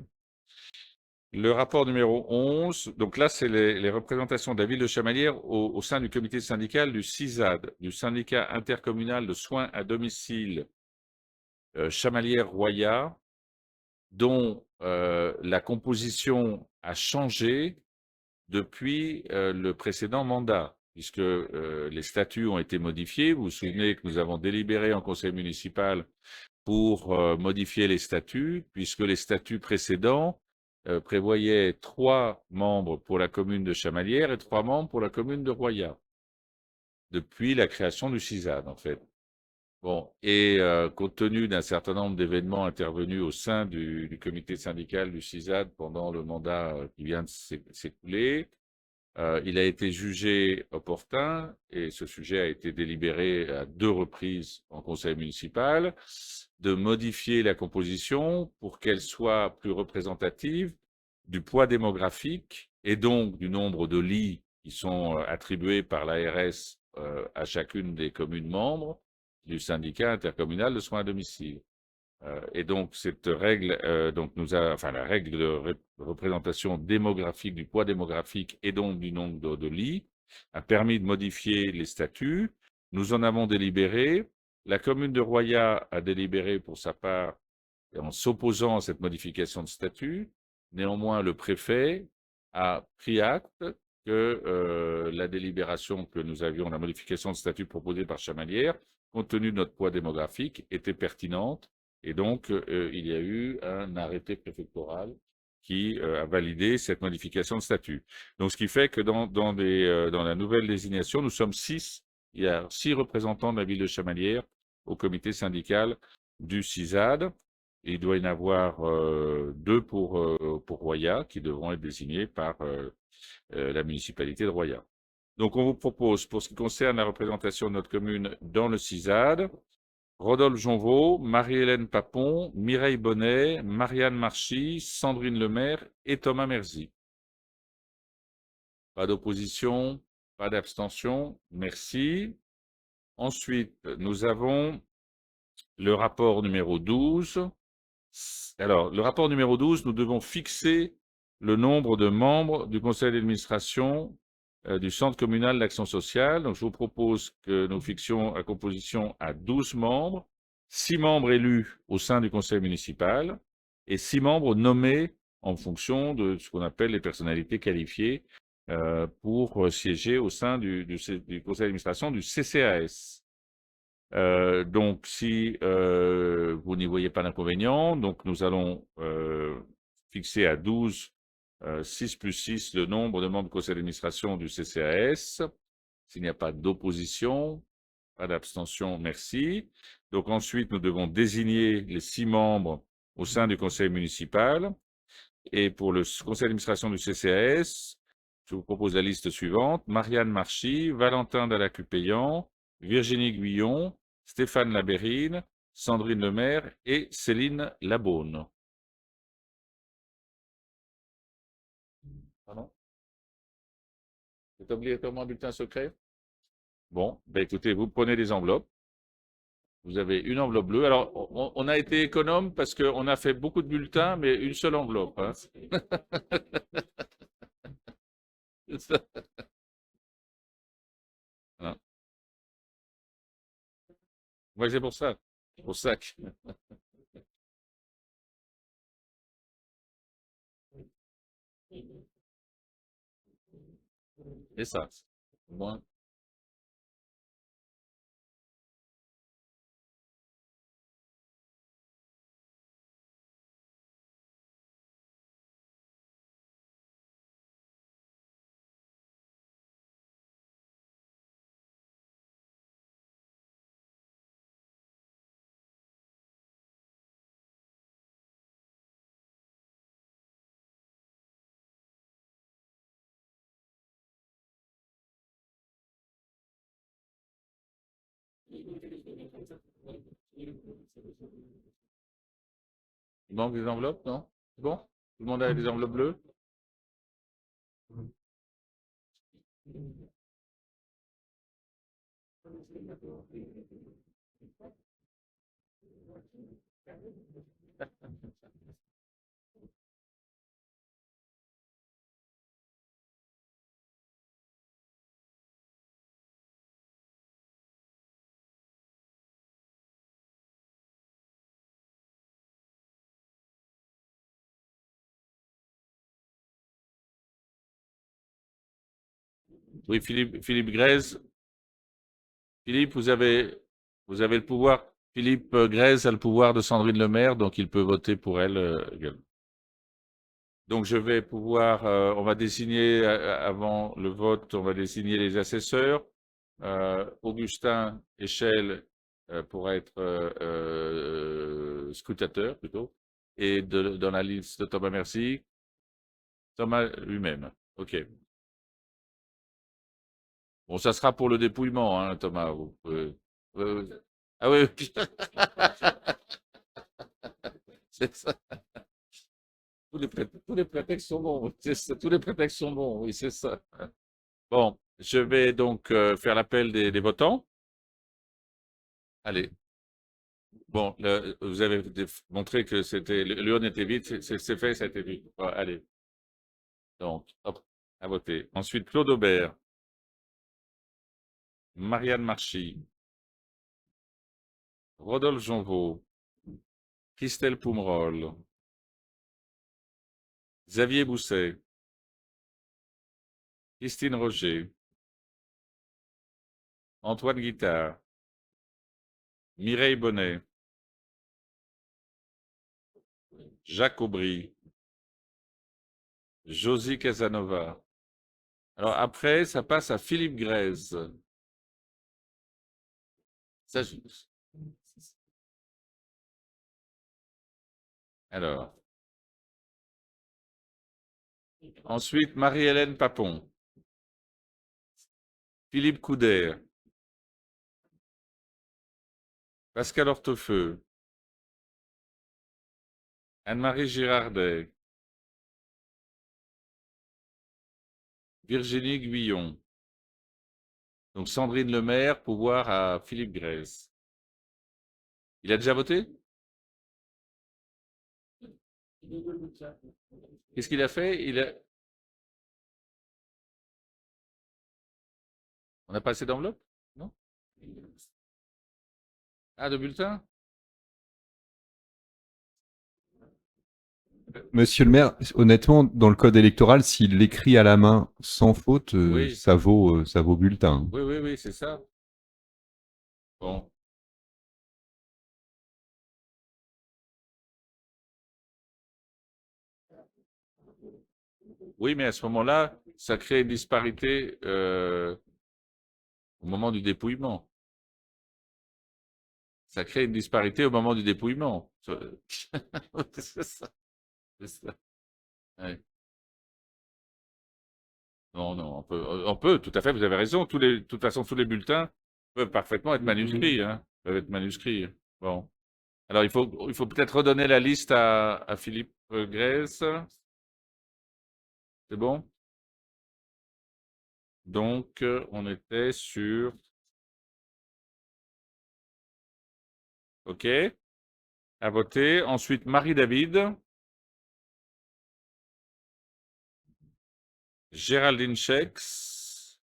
[SPEAKER 1] Le rapport numéro 11, donc là, c'est les représentations de la ville de Chamalières au sein du comité syndical du CISAD, du syndicat intercommunal de soins à domicile Chamalières-Roya, dont la composition a changé depuis le précédent mandat, puisque les statuts ont été modifiés. Vous vous souvenez que nous avons délibéré en conseil municipal pour modifier les statuts, puisque les statuts précédents prévoyaient 3 membres pour la commune de Chamalières et 3 membres pour la commune de Roya, depuis la création du CISAD, en fait. Bon, et compte tenu d'un certain nombre d'événements intervenus au sein du comité syndical du CISAD pendant le mandat qui vient de s'écouler, il a été jugé opportun, et ce sujet a été délibéré à 2 reprises en conseil municipal, de modifier la composition pour qu'elle soit plus représentative du poids démographique et donc du nombre de lits qui sont attribués par l'ARS à chacune des communes membres du syndicat intercommunal de soins à domicile. Et donc, cette règle, enfin, la règle de représentation démographique, du poids démographique et donc du nombre de lits, a permis de modifier les statuts. Nous en avons délibéré. La commune de Roya a délibéré pour sa part en s'opposant à cette modification de statut. Néanmoins, le préfet a pris acte que la délibération que nous avions, la modification de statut proposée par Chamalières, compte tenu de notre poids démographique, était pertinente. Et donc, il y a eu un arrêté préfectoral qui a validé cette modification de statut. Donc, ce qui fait que dans la nouvelle désignation, nous sommes 6. Il y a 6 représentants de la ville de Chamalières au comité syndical du CISAD. Il doit y en avoir 2 pour Roya, qui devront être désignés par la municipalité de Roya. Donc, on vous propose, pour ce qui concerne la représentation de notre commune dans le CISAD, Rodolphe Jonvaux, Marie-Hélène Papon, Mireille Bonnet, Marianne Marchy, Sandrine Lemaire et Thomas Merzy. Pas d'opposition, pas d'abstention. Merci. Ensuite, nous avons le rapport numéro 12. Alors, le rapport numéro 12, nous devons fixer le nombre de membres du conseil d'administration du centre communal d'action sociale. Donc, je vous propose que nous fixions la composition à 12 membres, 6 membres élus au sein du conseil municipal et 6 membres nommés en fonction de ce qu'on appelle les personnalités qualifiées pour siéger au sein du conseil d'administration du CCAS. Donc, si vous n'y voyez pas d'inconvénient, donc nous allons fixer à 12, 6 plus 6, le nombre de membres du conseil d'administration du CCAS. S'il n'y a pas d'opposition, pas d'abstention, merci. Donc ensuite, nous devons désigner les 6 membres au sein du conseil municipal. Et pour le conseil d'administration du CCAS, je vous propose la liste suivante: Marianne Marchy, Valentin Dallacupéan, Virginie Guyon, Stéphane Labérine, Sandrine Lemaire et Céline Labaune. Pardon? C'est obligatoirement un bulletin secret? Bon, ben écoutez, vous prenez des enveloppes. Vous avez une enveloppe bleue. Alors, on a été économe parce qu'on a fait beaucoup de bulletins, mais une seule enveloppe. Hein. Hein. Ouais, c'est pour ça. C'est pour ça que... C'est ça. Bon. Il manque des enveloppes, non? C'est bon? Tout le monde a des enveloppes bleues? Oui, Philippe Grèze. Philippe, vous avez le pouvoir. Philippe Grèze a le pouvoir de Sandrine Lemaire, donc il peut voter pour elle également. Donc je vais pouvoir, on va désigner avant le vote, on va désigner les assesseurs. Augustin Échelle pourra être scrutateur plutôt, et dans la liste de Thomas Merci, Thomas lui-même. OK. Bon, ça sera pour le dépouillement, hein, Thomas. Ah oui, oui. C'est ça. Tous les prétextes sont bons. Tous les prétextes sont bons, oui, c'est ça. Bon, je vais donc faire l'appel des votants. Allez. Bon, vous avez montré que l'urne était vide, c'est fait, ça a été vide. Voilà, allez. Donc, hop, à voter. Ensuite, Claude Aubert, Marianne Marchi, Rodolphe Jonvaux, Christelle Poumerol, Xavier Bousset, Christine Roger, Antoine Guittard, Mireille Bonnet, Jacques Aubry, Josie Casanova. Alors après, ça passe à Philippe Grèze. Ça, Alors. Ensuite, Marie-Hélène Papon, Philippe Couder, Pascal Hortefeux, Anne-Marie Girardet, Virginie Guyon. Donc Sandrine Lemaire, pouvoir à Philippe Grèze. Il a déjà voté? Qu'est-ce qu'il a fait? On n'a pas assez d'enveloppe? Non? Ah, de bulletins?
[SPEAKER 2] Monsieur le maire, honnêtement, dans le code électoral, s'il l'écrit à la main sans faute,
[SPEAKER 1] Oui.
[SPEAKER 2] ça vaut bulletin.
[SPEAKER 1] Oui, oui, oui, c'est ça. Bon. Oui, mais à ce moment-là, ça crée une disparité au moment du dépouillement. Ça crée une disparité au moment du dépouillement. C'est ça. C'est ça. Ouais. Non, non, on peut, tout à fait, vous avez raison. De toute façon, tous les bulletins peuvent parfaitement être manuscrits, hein, peuvent être manuscrits. Bon. Alors, il faut peut-être redonner la liste à Philippe Grèce. C'est bon? Donc, on était sur... OK. À voter. Ensuite, Marie-David. Géraldine Chex.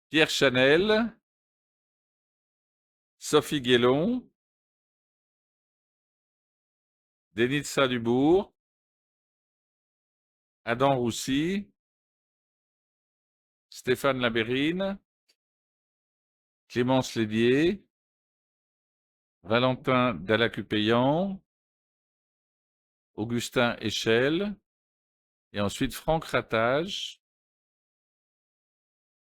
[SPEAKER 1] Pierre Chanel. Sophie Guélon. Denitza Dubourg. Adam Roussy, Stéphane Labérine, Clémence Lédier, Valentin Dallacupéan, Augustin Échelle, et ensuite Franck Ratage,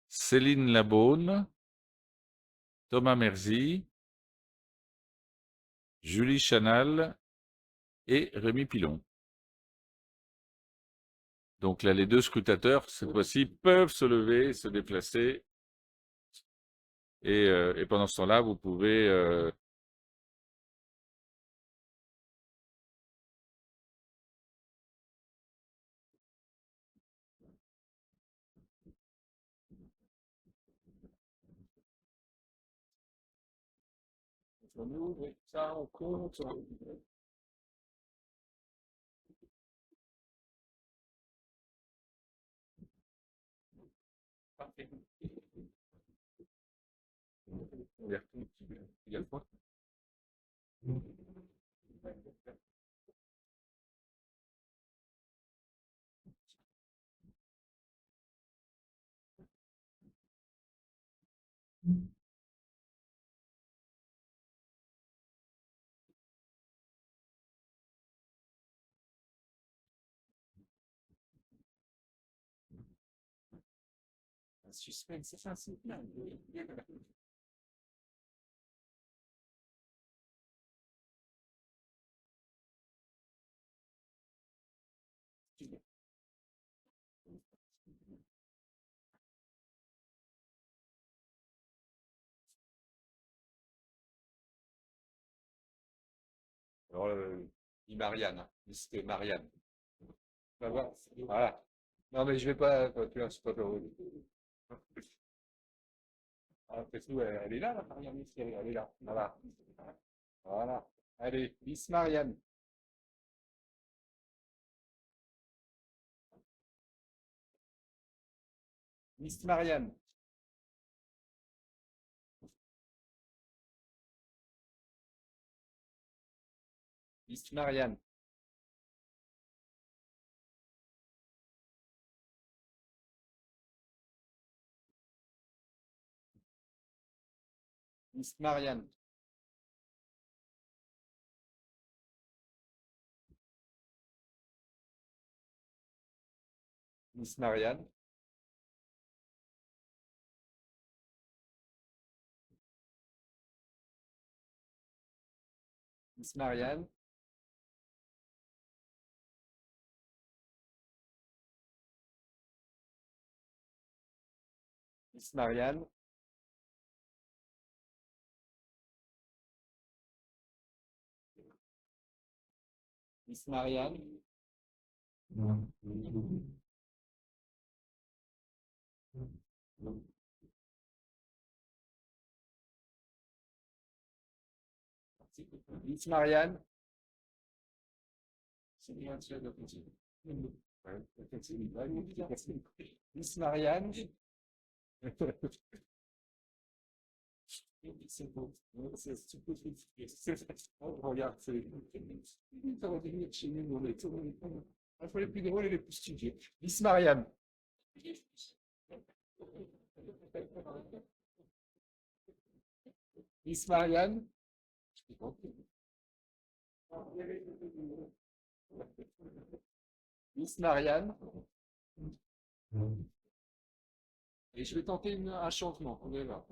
[SPEAKER 1] Céline Labaune, Thomas Merzy, Julie Chanal et Rémi Pilon. Donc là, les 2 scrutateurs, cette fois-ci, peuvent se lever, se déplacer. Et pendant ce temps-là, vous pouvez... ça, on compte. Parfait. Il y a le point. Un suspense, c'est ça, c'est bien. Alors, dit Marianne, c'était Marianne. On va voir. Voilà. Non, mais je vais pas, tu vois, c'est pas drôle. Après tout, elle est là, la Marianne Mystery, elle est là. Voilà. Voilà. Allez, Miss Marianne. Miss Marianne. Miss Marianne. Miss Marianne. Miss Marianne. Miss Marianne. Miss Marianne. Miss Marianne. Miss Marianne. C'est bien, tu as de continuer. Ouais, continue. Miss Marianne. C'est beau. C'est tout. Regarde, c'est. Ça va devenir chez nous, on est tout. Il faut les plus drôles et les plus studieux. Miss Marianne. Miss Marianne. Miss Marianne. Et je vais tenter un changement. On est là.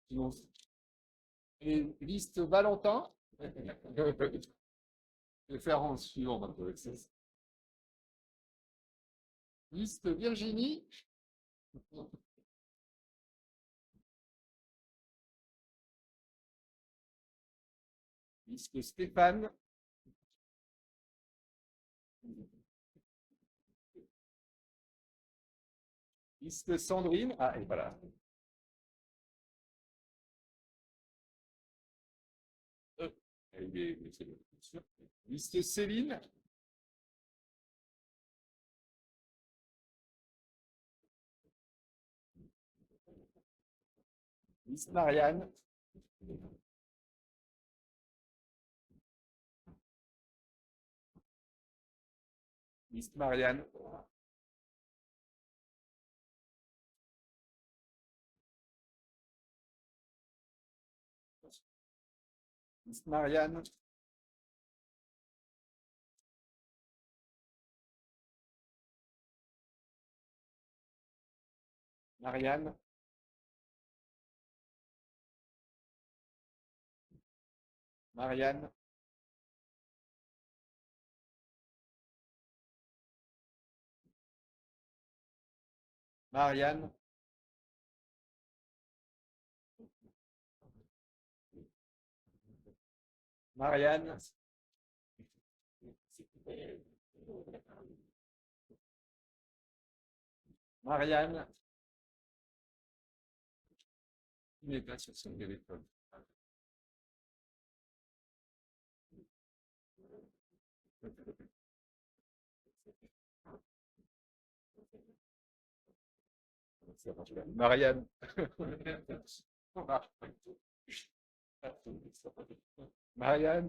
[SPEAKER 1] Sinon, et liste Valentin. Je vais faire en suivant maintenant. Liste Virginie. Liste Stéphane. Liste Sandrine. Ah, et voilà. Liste Céline. Liste Marianne. Miss Marianne. Miss Marianne. Marianne. Marianne. Marianne. Marianne. Marianne. Il n'est pas sur son téléphone. Marianne. Marianne.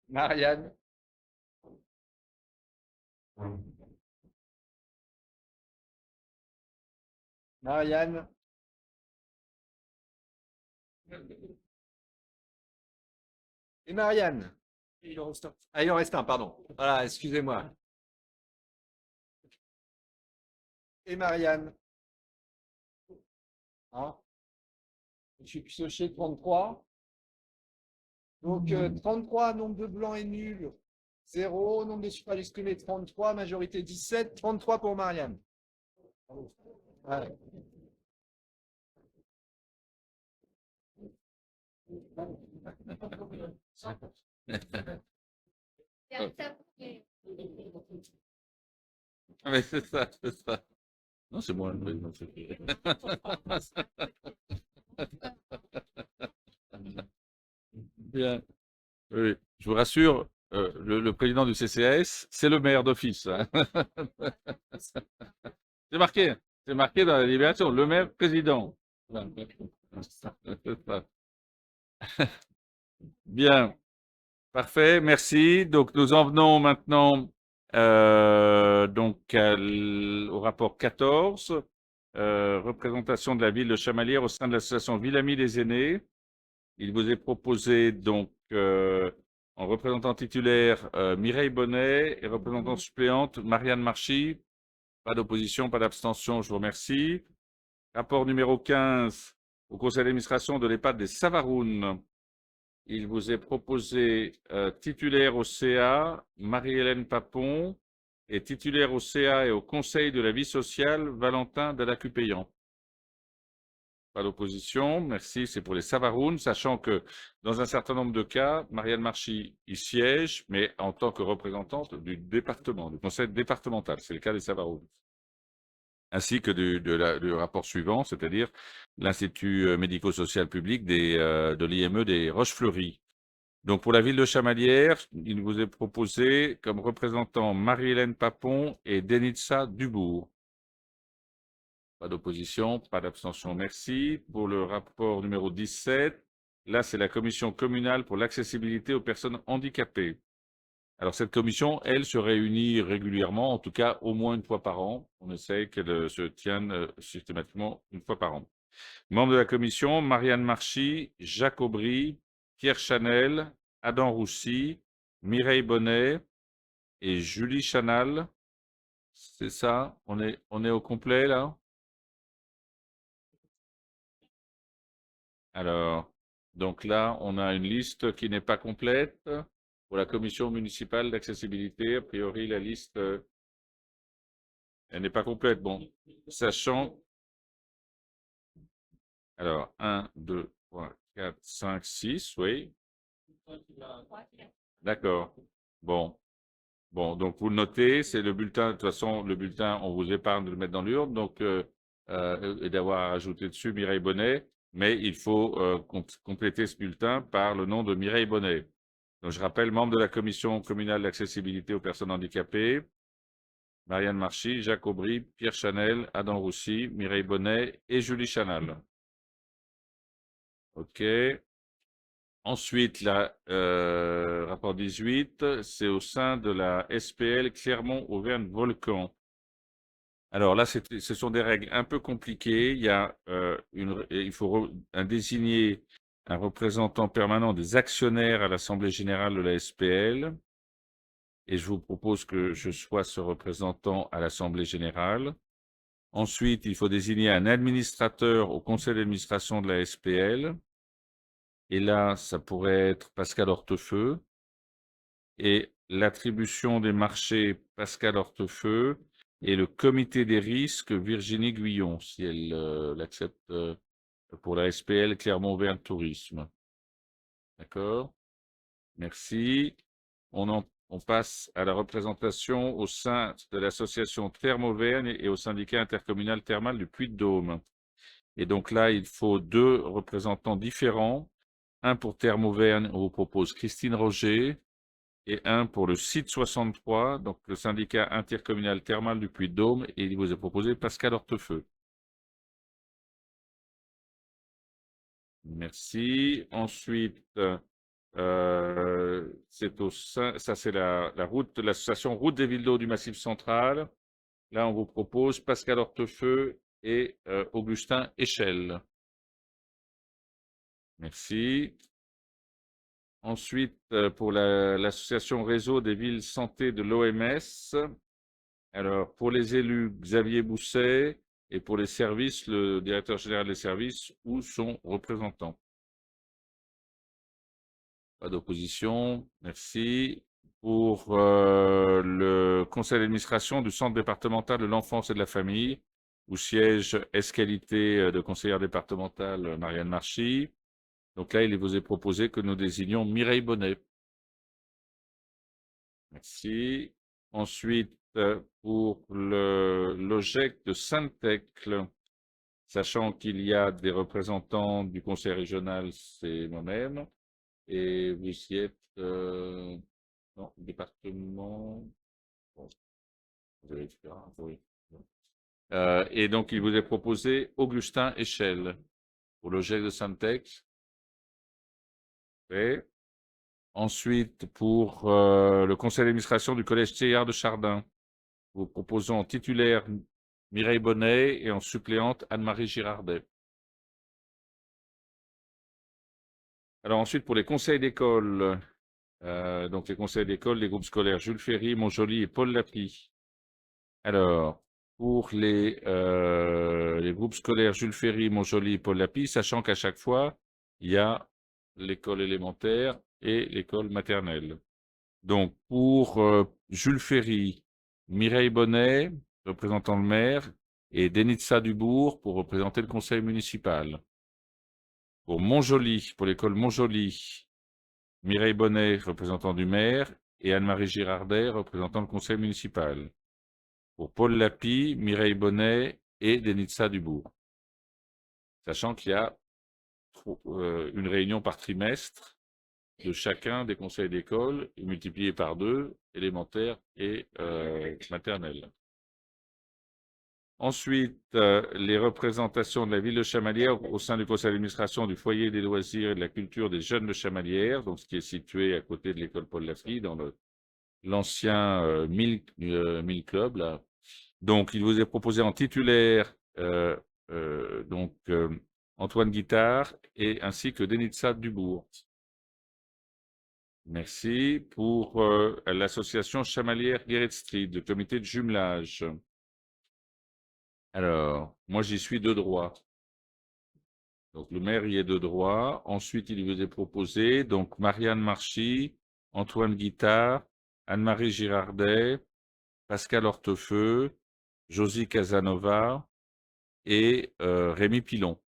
[SPEAKER 1] Marianne. Marianne. Et Marianne. Il en reste un. Ah, il en reste un, pardon. Voilà, excusez-moi. Et Marianne. Hein? Je suis pioché 33. Donc 33, nombre de blancs est nul. 0, nombre de suffrages exprimés 33, majorité 17, 33 pour Marianne. Ouais. Ah, mais c'est ça, c'est ça. Non, c'est moi. Non, bien. Oui, je vous rassure, le président du CCAS, c'est le maire d'office, hein. C'est marqué dans la libération, le maire président. Bien, parfait, merci. Donc nous en venons maintenant donc au rapport 14, représentation de la ville de Chamalières au sein de l'association Ville Amie des Aînés. Il vous est proposé donc en représentant titulaire Mireille Bonnet et représentante suppléante Marianne Marchy. Pas d'opposition, pas d'abstention, je vous remercie. Rapport numéro 15 au conseil d'administration de l'EHPAD des Savarounes. Il vous est proposé titulaire au CA Marie-Hélène Papon et titulaire au CA et au conseil de la vie sociale Valentin Dallacupéan. Pas d'opposition, merci, c'est pour les Savarounes, sachant que dans un certain nombre de cas, Marianne Marchy y siège, mais en tant que représentante du département, du conseil départemental, c'est le cas des Savarounes. Ainsi que du rapport suivant, c'est-à-dire l'Institut médico-social public de l'IME des Roches-Fleuries. Donc pour la ville de Chamalières, il vous est proposé comme représentant Marie-Hélène Papon et Denitza Dubourg. Pas d'opposition, pas d'abstention, merci. Pour le rapport numéro 17, là, c'est la commission communale pour l'accessibilité aux personnes handicapées. Alors, cette commission, elle, se réunit régulièrement, en tout cas au moins une fois par an. On essaie qu'elle se tienne systématiquement une fois par an. Membres de la commission, Marianne Marchy, Jacques Aubry, Pierre Chanel, Adam Roussy, Mireille Bonnet et Julie Chanal. C'est ça? On est au complet, là? Alors, donc là, on a une liste qui n'est pas complète pour la commission municipale d'accessibilité. A priori, la liste, elle n'est pas complète. Bon, sachant... Alors, 1, 2, 3, 4, 5, 6, oui. D'accord. Bon. Bon, donc vous le notez, c'est le bulletin. De toute façon, le bulletin, on vous épargne de le mettre dans l'urne, donc et d'avoir ajouté dessus Mireille Bonnet, mais il faut compléter ce bulletin par le nom de Mireille Bonnet. Donc je rappelle, membre de la commission communale d'accessibilité aux personnes handicapées, Marianne Marchy, Jacques Aubry, Pierre Chanel, Adam Roussy, Mireille Bonnet et Julie Chanal. OK. Ensuite, rapport 18, c'est au sein de la SPL Clermont-Auvergne-Volcan. Alors là, ce sont des règles un peu compliquées. Il faut désigner un représentant permanent des actionnaires à l'Assemblée générale de la SPL. Et je vous propose que je sois ce représentant à l'Assemblée générale. Ensuite, il faut désigner un administrateur au conseil d'administration de la SPL. Et là, ça pourrait être Pascal Hortefeux. Et l'attribution des marchés, Pascal Hortefeux. Et le comité des risques, Virginie Guillon, si elle l'accepte pour la SPL Clermont-Auvergne Tourisme. D'accord? Merci. On passe à la représentation au sein de l'association Thermes-Auvergne et au syndicat intercommunal thermal du Puy-de-Dôme. Et donc là, il faut 2 représentants différents. Un pour Thermes-Auvergne, on vous propose Christine Roger, et un pour le site 63, donc le syndicat intercommunal thermal du Puy-de-Dôme, et il vous est proposé Pascal Hortefeux. Merci. Ensuite, ça c'est la route de l'association Route des Villes d'Eau du Massif Central. Là, on vous propose Pascal Hortefeux et Augustin Échelle. Merci. Ensuite, pour l'association Réseau des villes santé de l'OMS, alors pour les élus, Xavier Bousset, et pour les services, le directeur général des services ou son représentant. Pas d'opposition, merci. Pour le conseil d'administration du centre départemental de l'enfance et de la famille, où siège ex-qualité de conseillère départementale Marianne Marchy. Donc là, il vous est proposé que nous désignions Mireille Bonnet. Merci. Ensuite, pour le LOGEC de Saint-Thècle, sachant qu'il y a des représentants du conseil régional, c'est moi-même, et vous y êtes, non, département, bon, vous allez faire, oui. Et donc, il vous est proposé Augustin Échelle pour le GEC de Saint-Thècle. Ensuite, pour le conseil d'administration du collège Théard de Chardin, vous proposons en titulaire Mireille Bonnet et en suppléante Anne-Marie Girardet. Alors ensuite, pour les conseils d'école, donc les conseils d'école, les groupes scolaires Jules Ferry, Montjoly et Paul Lapie. Alors, pour les groupes scolaires Jules Ferry, Montjoly et Paul Lapie, sachant qu'à chaque fois, il y a l'école élémentaire et l'école maternelle. Donc, pour Jules Ferry, Mireille Bonnet, représentant le maire, et Denitza Dubourg pour représenter le conseil municipal. Pour Montjoly, pour l'école Montjoly, Mireille Bonnet, représentant du maire, et Anne-Marie Girardet, représentant le conseil municipal. Pour Paul Lapie, Mireille Bonnet et Denitza Dubourg. Sachant qu'il y a une réunion par trimestre de chacun des conseils d'école, multiplié par 2, élémentaire et maternelle. Ensuite, les représentations de la ville de Chamalières au sein du conseil d'administration du foyer des loisirs et de la culture des jeunes de Chamalières, donc ce qui est situé à côté de l'école Paul Lapie, dans l'ancien Mille Club. Là. Donc, il vous est proposé en titulaire Antoine Guittard et ainsi que Denitza Dubourg. Merci. Pour l'association Chamalières-Guéret Street, le comité de jumelage. Alors, moi, j'y suis de droit. Donc, le maire y est de droit. Ensuite, il vous est proposé, donc, Marianne Marchy, Antoine Guittard, Anne-Marie Girardet, Pascal Hortefeux, Josie Casanova et Rémi Pilon.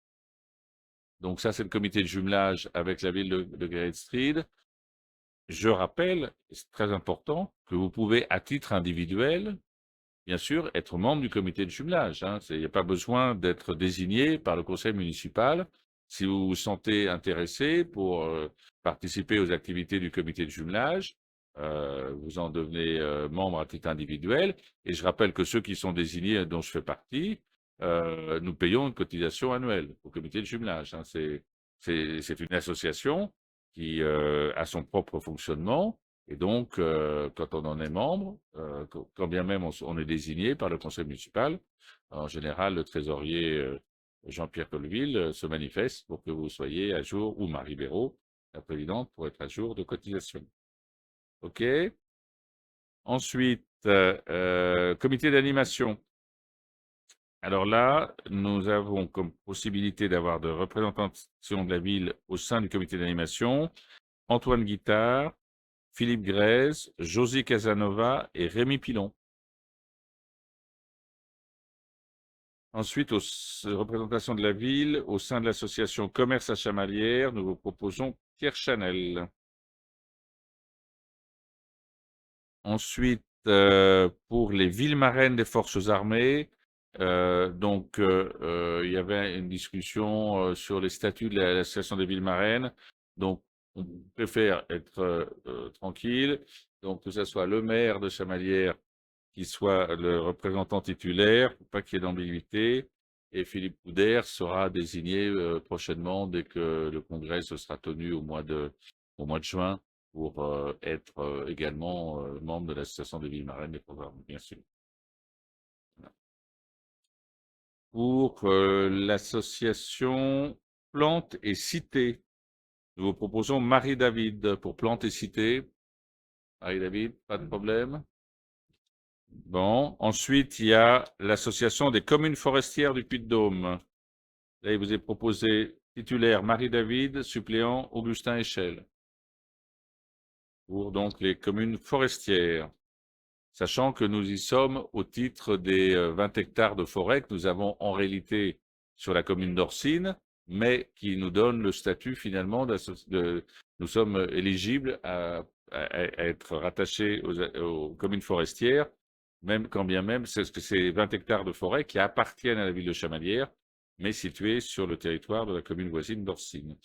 [SPEAKER 1] Donc, ça, c'est le comité de jumelage avec la ville de Guéret Street. Je rappelle, c'est très important, que vous pouvez, à titre individuel, bien sûr, être membre du comité de jumelage. Il n'y a pas besoin d'être désigné par le conseil municipal. Si vous vous sentez intéressé pour participer aux activités du comité de jumelage, vous en devenez membre à titre individuel. Et je rappelle que ceux qui sont désignés, dont je fais partie, nous payons une cotisation annuelle au comité de jumelage. C'est une association qui a son propre fonctionnement. Et donc, quand on en est membre, quand bien même on est désigné par le conseil municipal, en général, le trésorier Jean-Pierre Colville se manifeste pour que vous soyez à jour, ou Marie Béraud, la présidente, pour être à jour de cotisation. OK? Ensuite, comité d'animation. Alors là, nous avons comme possibilité d'avoir de représentation de la ville au sein du comité d'animation Antoine Guittard, Philippe Grèze, José Casanova et Rémi Pilon. Ensuite, représentation de la ville au sein de l'association Commerce à Chamalières, nous vous proposons Pierre Chanel. Ensuite, pour les villes marraines des forces armées, il y avait une discussion sur les statuts de l'association des villes marraines. Donc, on préfère être tranquille. Donc, que ce soit le maire de Chamalières qui soit le représentant titulaire, pour pas qu'il y ait d'ambiguïté. Et Philippe Coudert sera désigné prochainement dès que le congrès se sera tenu au mois de juin pour être également membre de l'association des villes marraines des programmes, bien sûr. Voilà. Pour l'association Plantes et Cités, nous vous proposons Marie-David pour Plantes et Cités. Marie-David, pas de problème. Bon, ensuite, il y a l'association des communes forestières du Puy-de-Dôme. Là, il vous est proposé titulaire Marie-David, suppléant Augustin Échelle. Pour donc les communes forestières. Sachant que nous y sommes au titre des 20 hectares de forêt que nous avons en réalité sur la commune d'Orsine, mais qui nous donne le statut finalement nous sommes éligibles à être rattachés aux communes forestières, même quand bien même c'est ces 20 hectares de forêt qui appartiennent à la ville de Chamalières, mais situés sur le territoire de la commune voisine d'Orsine.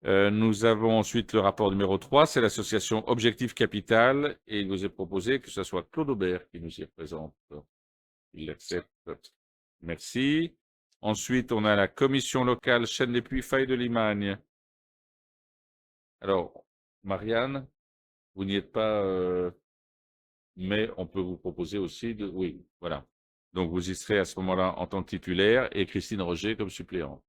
[SPEAKER 1] Nous avons ensuite le rapport numéro 3, c'est l'association Objectif Capital, et il nous est proposé que ce soit Claude Aubert qui nous y représente. Il l'accepte. Merci. Ensuite, on a la commission locale Chêne des Puits, Faille de Limagne. Alors, Marianne, vous n'y êtes pas, mais on peut vous proposer aussi de... Oui, voilà. Donc, vous y serez à ce moment-là en tant que titulaire et Christine Roger comme suppléante.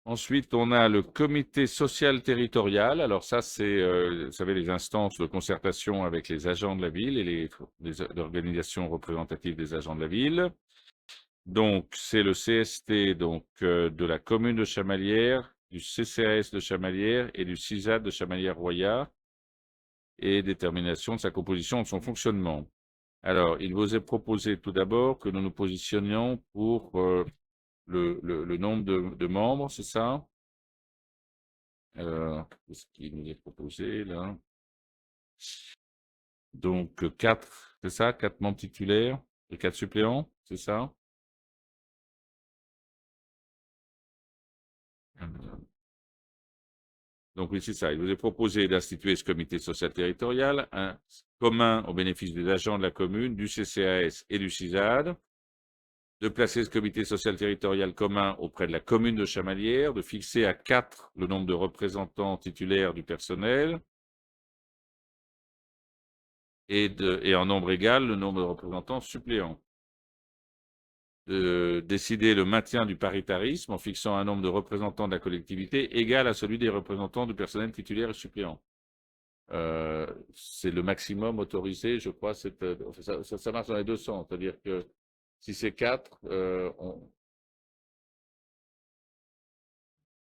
[SPEAKER 1] Ensuite, on a le comité social territorial. Alors ça, c'est, vous savez, les instances de concertation avec les agents de la ville et les organisations représentatives des agents de la ville. Donc, c'est le CST de la commune de Chamalières, du CCAS de Chamalières et du CISAD de Chamalières-Royat, et détermination de sa composition et de son fonctionnement. Alors, il vous est proposé tout d'abord que nous nous positionnions pour le nombre de membres, c'est ça? Qu'est-ce qui nous est proposé là? Donc 4, c'est ça? 4 membres titulaires et 4 suppléants, c'est ça? Donc oui, c'est ça. Il vous est proposé d'instituer ce comité social territorial, un commun au bénéfice des agents de la commune, du CCAS et du CISAD, de placer ce comité social territorial commun auprès de la commune de Chamalières, de fixer à 4 le nombre de représentants titulaires du personnel et en nombre égal le nombre de représentants suppléants. De décider le maintien du paritarisme en fixant un nombre de représentants de la collectivité égal à celui des représentants du personnel titulaire et suppléant. C'est le maximum autorisé, je crois. Ça marche dans les deux sens. C'est-à-dire que si c'est 4,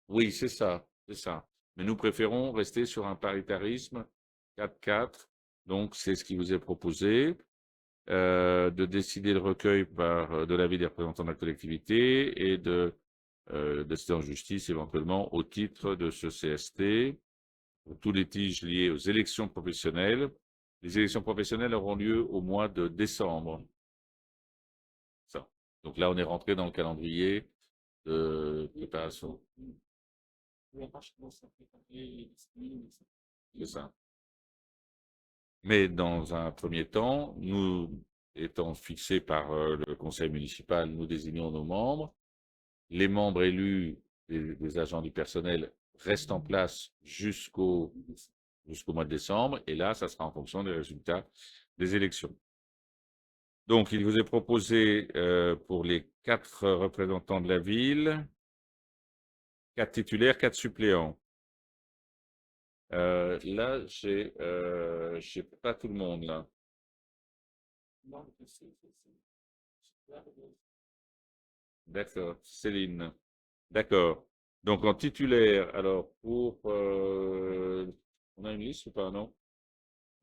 [SPEAKER 1] oui, c'est ça, c'est ça. Mais nous préférons rester sur un paritarisme 4-4. Donc, c'est ce qui vous est proposé. De décider le recueil de l'avis des représentants de la collectivité et de décider en justice éventuellement au titre de ce CST pour tous les litiges liés aux élections professionnelles. Les élections professionnelles auront lieu au mois de décembre. Ça. Donc là, on est rentré dans le calendrier de préparation. C'est ça. Mais dans un premier temps, nous étant fixés par le conseil municipal, nous désignons nos membres. Les membres élus des agents du personnel restent en place jusqu'au mois de décembre. Et là, ça sera en fonction des résultats des élections. Donc, il vous est proposé pour les 4 représentants de la ville, 4 titulaires, 4 suppléants. Là, j'ai pas tout le monde là. D'accord, Céline. D'accord. Donc en titulaire, alors pour on a une liste ou pas, non?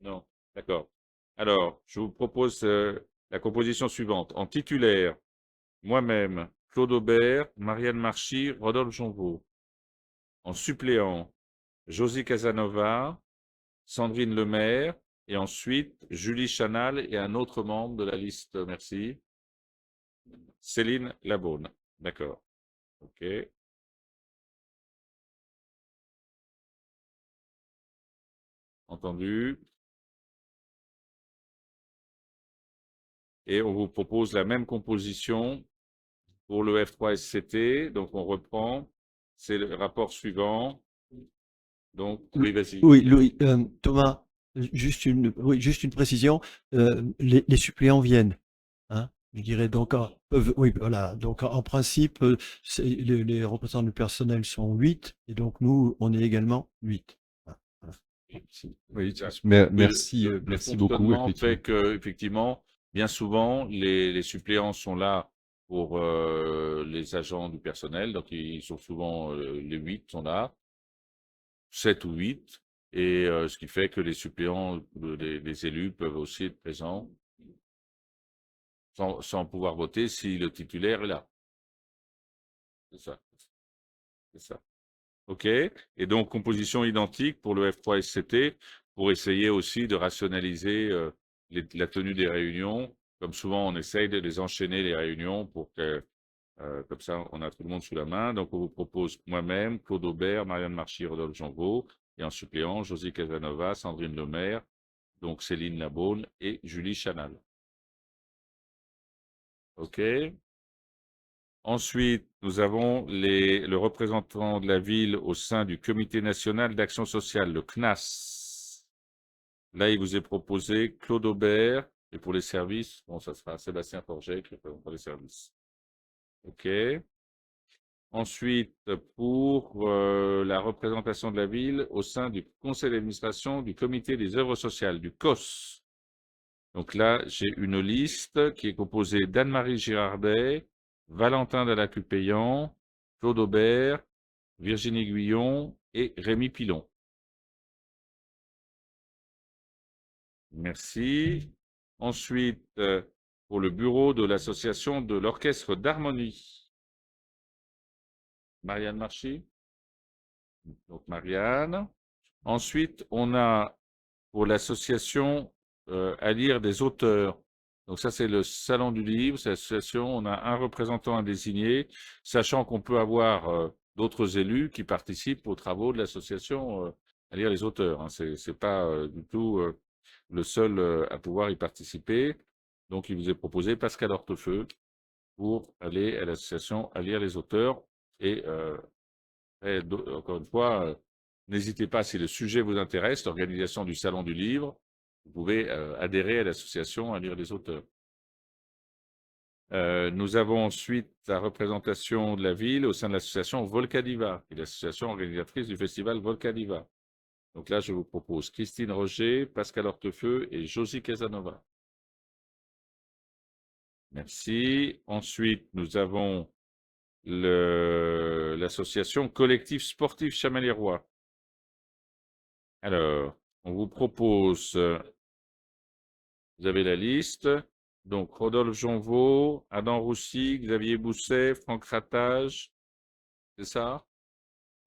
[SPEAKER 1] Non. D'accord. Alors, je vous propose la composition suivante. En titulaire, moi-même, Claude Aubert, Marianne Marchy, Rodolphe Jonvaux. En suppléant, Josie Casanova, Sandrine Lemaire, et ensuite Julie Chanal et un autre membre de la liste, merci. Céline Labaune. D'accord. OK. Entendu. Et on vous propose la même composition pour le F3 SCT. Donc, on reprend. C'est le rapport suivant. Donc, oui, vas-y.
[SPEAKER 4] Oui, Louis, Thomas, juste une précision. Les suppléants viennent. Hein, je dirais donc, oui, voilà. Donc, en principe, les représentants du personnel sont 8, et donc nous, on est également 8. Voilà.
[SPEAKER 2] Oui,
[SPEAKER 1] Exact.
[SPEAKER 2] merci,
[SPEAKER 1] Le
[SPEAKER 2] merci beaucoup.
[SPEAKER 1] fonctionnement
[SPEAKER 2] Effectivement.
[SPEAKER 1] fait que, effectivement, bien souvent, les suppléants sont là pour les agents du personnel. Donc, ils sont souvent, les 8 sont là, 7 ou 8. Et ce qui fait que les suppléants, les élus peuvent aussi être présents sans pouvoir voter si le titulaire est là. C'est ça. C'est ça. OK. Et donc, composition identique pour le F3 SCT pour essayer aussi de rationaliser la tenue des réunions. Comme souvent, on essaye de les enchaîner, les réunions, pour que, comme ça, on a tout le monde sous la main. Donc, on vous propose moi-même, Claude Aubert, Marianne Marchy, Rodolphe Jonvaux, et en suppléant, Josie Casanova, Sandrine Lemaire, donc Céline Labaune et Julie Chanal. OK. Ensuite, nous avons le représentant de la ville au sein du Comité national d'action sociale, le CNAS. Là, il vous est proposé Claude Aubert, et pour les services, bon, ça sera Sébastien Forget qui représentera les services. OK. Ensuite, pour la représentation de la ville au sein du conseil d'administration du Comité des œuvres sociales, du COS. Donc là, j'ai une liste qui est composée d'Anne-Marie Girardet, Valentin Dallacupéan, Claude Aubert, Virginie Guyon et Rémi Pilon. Merci. Ensuite, pour le bureau de l'association de l'Orchestre d'Harmonie, Marianne Marchy. Donc Marianne. Ensuite, on a pour l'association à lire des auteurs. Donc ça, c'est le Salon du Livre, c'est l'association. On a un représentant à désigner, sachant qu'on peut avoir d'autres élus qui participent aux travaux de l'association à lire les auteurs. Hein. C'est pas du tout le seul à pouvoir y participer. Donc, il vous est proposé Pascal Hortefeux pour aller à l'association à lire les auteurs. Et encore une fois, n'hésitez pas, si le sujet vous intéresse, l'organisation du Salon du Livre, vous pouvez adhérer à l'association à lire les auteurs. Nous avons ensuite la représentation de la ville au sein de l'association Volcadiva, qui est l'association organisatrice du festival Volcadiva. Donc là, je vous propose Christine Roger, Pascal Hortefeux et Josie Casanova. Merci. Ensuite, nous avons l'association Collectif Sportif Chamalières-Rois. Alors, on vous propose, vous avez la liste, donc Rodolphe Jonvaux, Adam Roussy, Xavier Bousset, Franck Ratage, c'est ça?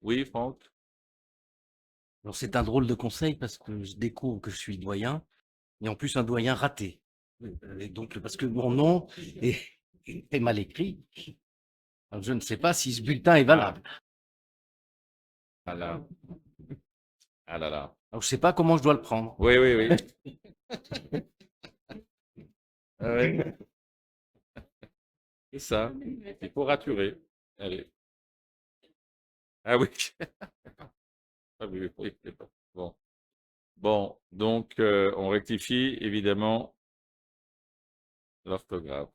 [SPEAKER 1] Oui, Franck?
[SPEAKER 6] Alors, c'est un drôle de conseil parce que je découvre que je suis doyen, et en plus un doyen raté. Et donc, parce que mon nom est mal écrit, alors je ne sais pas si ce bulletin est valable.
[SPEAKER 1] Ah là. Ah là là.
[SPEAKER 6] Alors, je ne sais pas comment je dois le prendre.
[SPEAKER 1] Oui, oui, oui. Ouais. C'est ça. Il faut raturer. Allez. Ah oui. Ah oui, oui, c'est bon. Bon. Bon, donc on rectifie évidemment l'orthographe.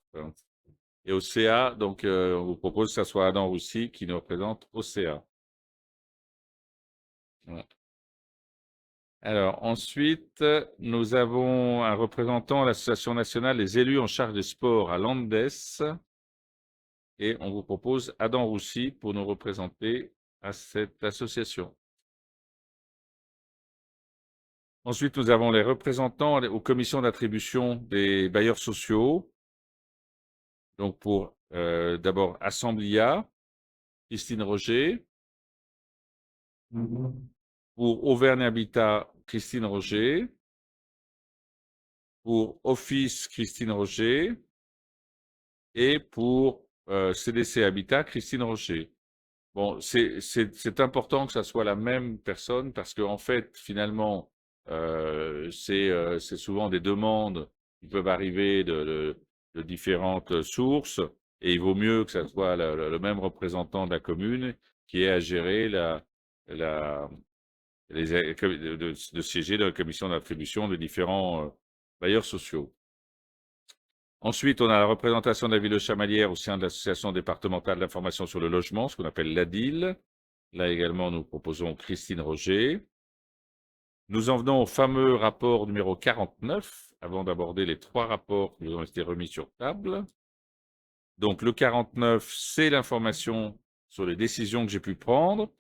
[SPEAKER 1] Et au CA, donc on vous propose que ça soit Adam Roussy qui nous représente au CA. Voilà. Alors ensuite, nous avons un représentant à l'Association nationale des élus en charge des sports à l'Andes. Et on vous propose Adam Roussy pour nous représenter à cette association. Ensuite, nous avons les représentants aux commissions d'attribution des bailleurs sociaux. Donc pour d'abord Assemblia, Christine Roger. Pour Auvergne Habitat, Christine Roger. Pour Office, Christine Roger. Et pour CDC Habitat, Christine Rocher. Bon, c'est important que ça soit la même personne parce qu'en fait, finalement, c'est souvent des demandes qui peuvent arriver de différentes sources et il vaut mieux que ça soit le même représentant de la commune qui ait à gérer de siéger dans la commission d'attribution des différents bailleurs sociaux. Ensuite, on a la représentation de la ville de Chamalières au sein de l'association départementale d'information sur le logement, ce qu'on appelle l'ADIL. Là également, nous proposons Christine Roger. Nous en venons au fameux rapport numéro 49, avant d'aborder les 3 rapports qui nous ont été remis sur table. Donc le 49, c'est l'information sur les décisions que j'ai pu prendre.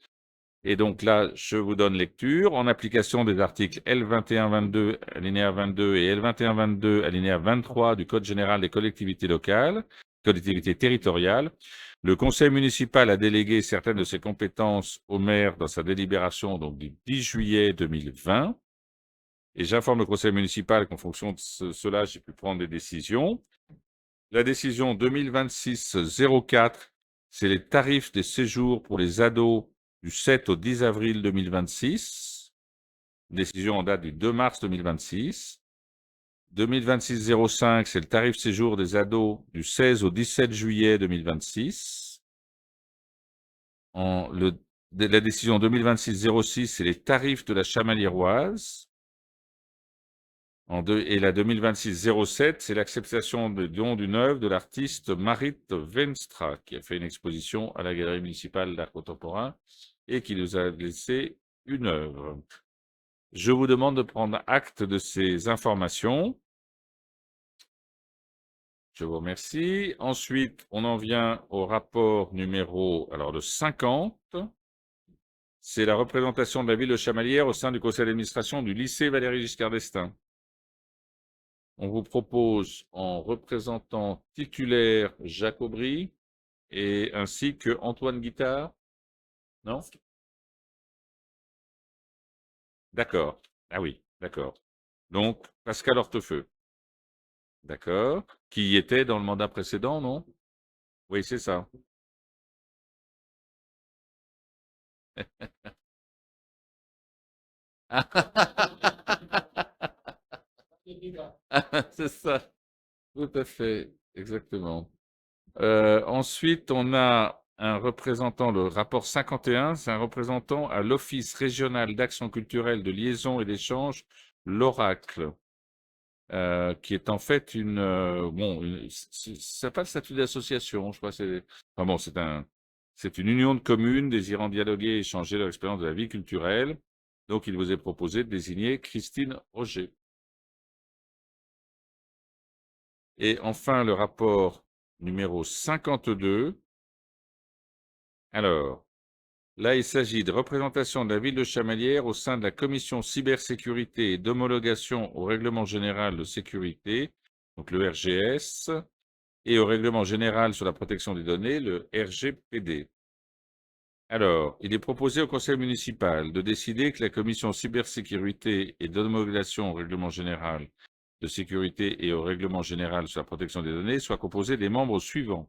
[SPEAKER 1] Et donc là, je vous donne lecture. En application des articles L2122, alinéa 22 et L2122, alinéa 23 du Code général des collectivités locales, collectivités territoriales, le Conseil municipal a délégué certaines de ses compétences au maire dans sa délibération donc, du 10 juillet 2020. Et j'informe le Conseil municipal qu'en fonction de cela, j'ai pu prendre des décisions. La décision 2026-04, c'est les tarifs des séjours pour les ados du 7 au 10 avril 2026. Décision en date du 2 mars 2026. 2026-05, c'est le tarif séjour des ados du 16 au 17 juillet 2026. La décision 2026-06, c'est les tarifs de la Chamaliéroise. Et la 2026-07, c'est l'acceptation de don d'une œuvre de l'artiste Marit Venstra, qui a fait une exposition à la Galerie municipale d'art contemporain et qui nous a laissé une œuvre. Je vous demande de prendre acte de ces informations. Je vous remercie. Ensuite, on en vient au rapport numéro le 50. C'est la représentation de la ville de Chamalières au sein du conseil d'administration du lycée Valéry Giscard d'Estaing. On vous propose en représentant titulaire Jacques Aubry et ainsi que Antoine Guittard. Non? D'accord. Ah oui, d'accord. Donc, Pascal Hortefeux. D'accord. Qui était dans le mandat précédent, non? Oui, c'est ça. C'est ça. Tout à fait. Exactement. Ensuite, on a un représentant, le rapport 51, c'est un représentant à l'Office régional d'action culturelle, de liaison et d'échange, l'Oracle, qui est en fait ça n'a pas le statut d'association, je crois. C'est une union de communes désirant dialoguer et échanger leur expérience de la vie culturelle. Donc, il vous est proposé de désigner Christine Roger. Et enfin, le rapport numéro 52. Alors, là, il s'agit de représentation de la ville de Chamalières au sein de la commission cybersécurité et d'homologation au règlement général de sécurité, donc le RGS, et au règlement général sur la protection des données, le RGPD. Alors, il est proposé au conseil municipal de décider que la commission cybersécurité et d'homologation au règlement général de sécurité et au règlement général sur la protection des données soit composée des membres suivants.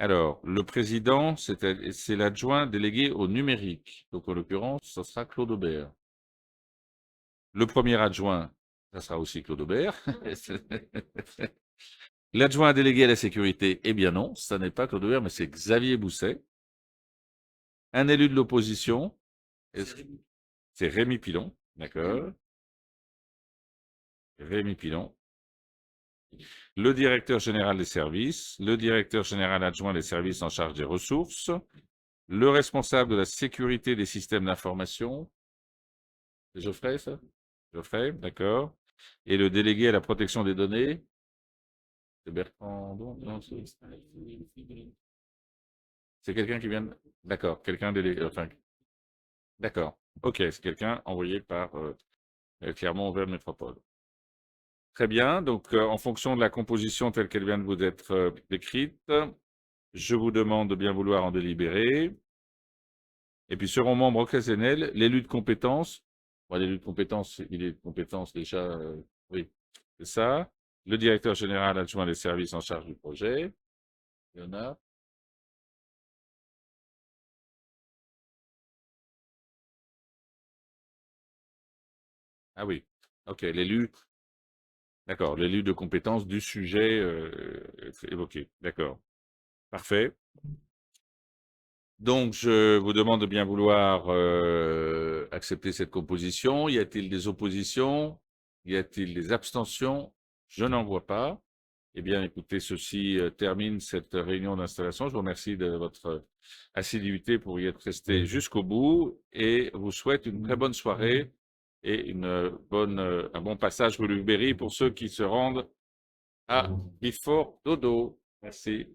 [SPEAKER 1] Alors, le président, c'est l'adjoint délégué au numérique. Donc, en l'occurrence, ce sera Claude Aubert. Le premier adjoint, ça sera aussi Claude Aubert. L'adjoint délégué à la sécurité, eh bien non, ça n'est pas Claude Aubert, mais c'est Xavier Bousset. Un élu de l'opposition. C'est Rémi Pilon, d'accord. Rémi Pilon. Le directeur général des services, le directeur général adjoint des services en charge des ressources, le responsable de la sécurité des systèmes d'information. C'est Geoffrey, ça? Geoffrey, d'accord. Et le délégué à la protection des données. C'est Bertrand. Non, c'est quelqu'un qui vient. D'accord, quelqu'un délégué. Enfin, d'accord. Ok, c'est quelqu'un envoyé par Clermont-Auvergne Métropole. Très bien. Donc, en fonction de la composition telle qu'elle vient de vous être décrite, je vous demande de bien vouloir en délibérer. Et puis, seront membres occasionnels l'élu de compétences. Bon, l'élu de compétences, il est de compétences déjà. Oui, c'est ça. Le directeur général adjoint des services en charge du projet. Il y en a. Ah oui. OK, l'élu. D'accord, l'élu de compétences du sujet évoqué. D'accord. Parfait. Donc, je vous demande de bien vouloir accepter cette composition. Y a-t-il des oppositions? Y a-t-il des abstentions? Je n'en vois pas. Eh bien, écoutez, ceci termine cette réunion d'installation. Je vous remercie de votre assiduité pour y être resté jusqu'au bout et vous souhaite une très bonne soirée et un bon passage Blueberry pour ceux qui se rendent à Before Dodo. Merci.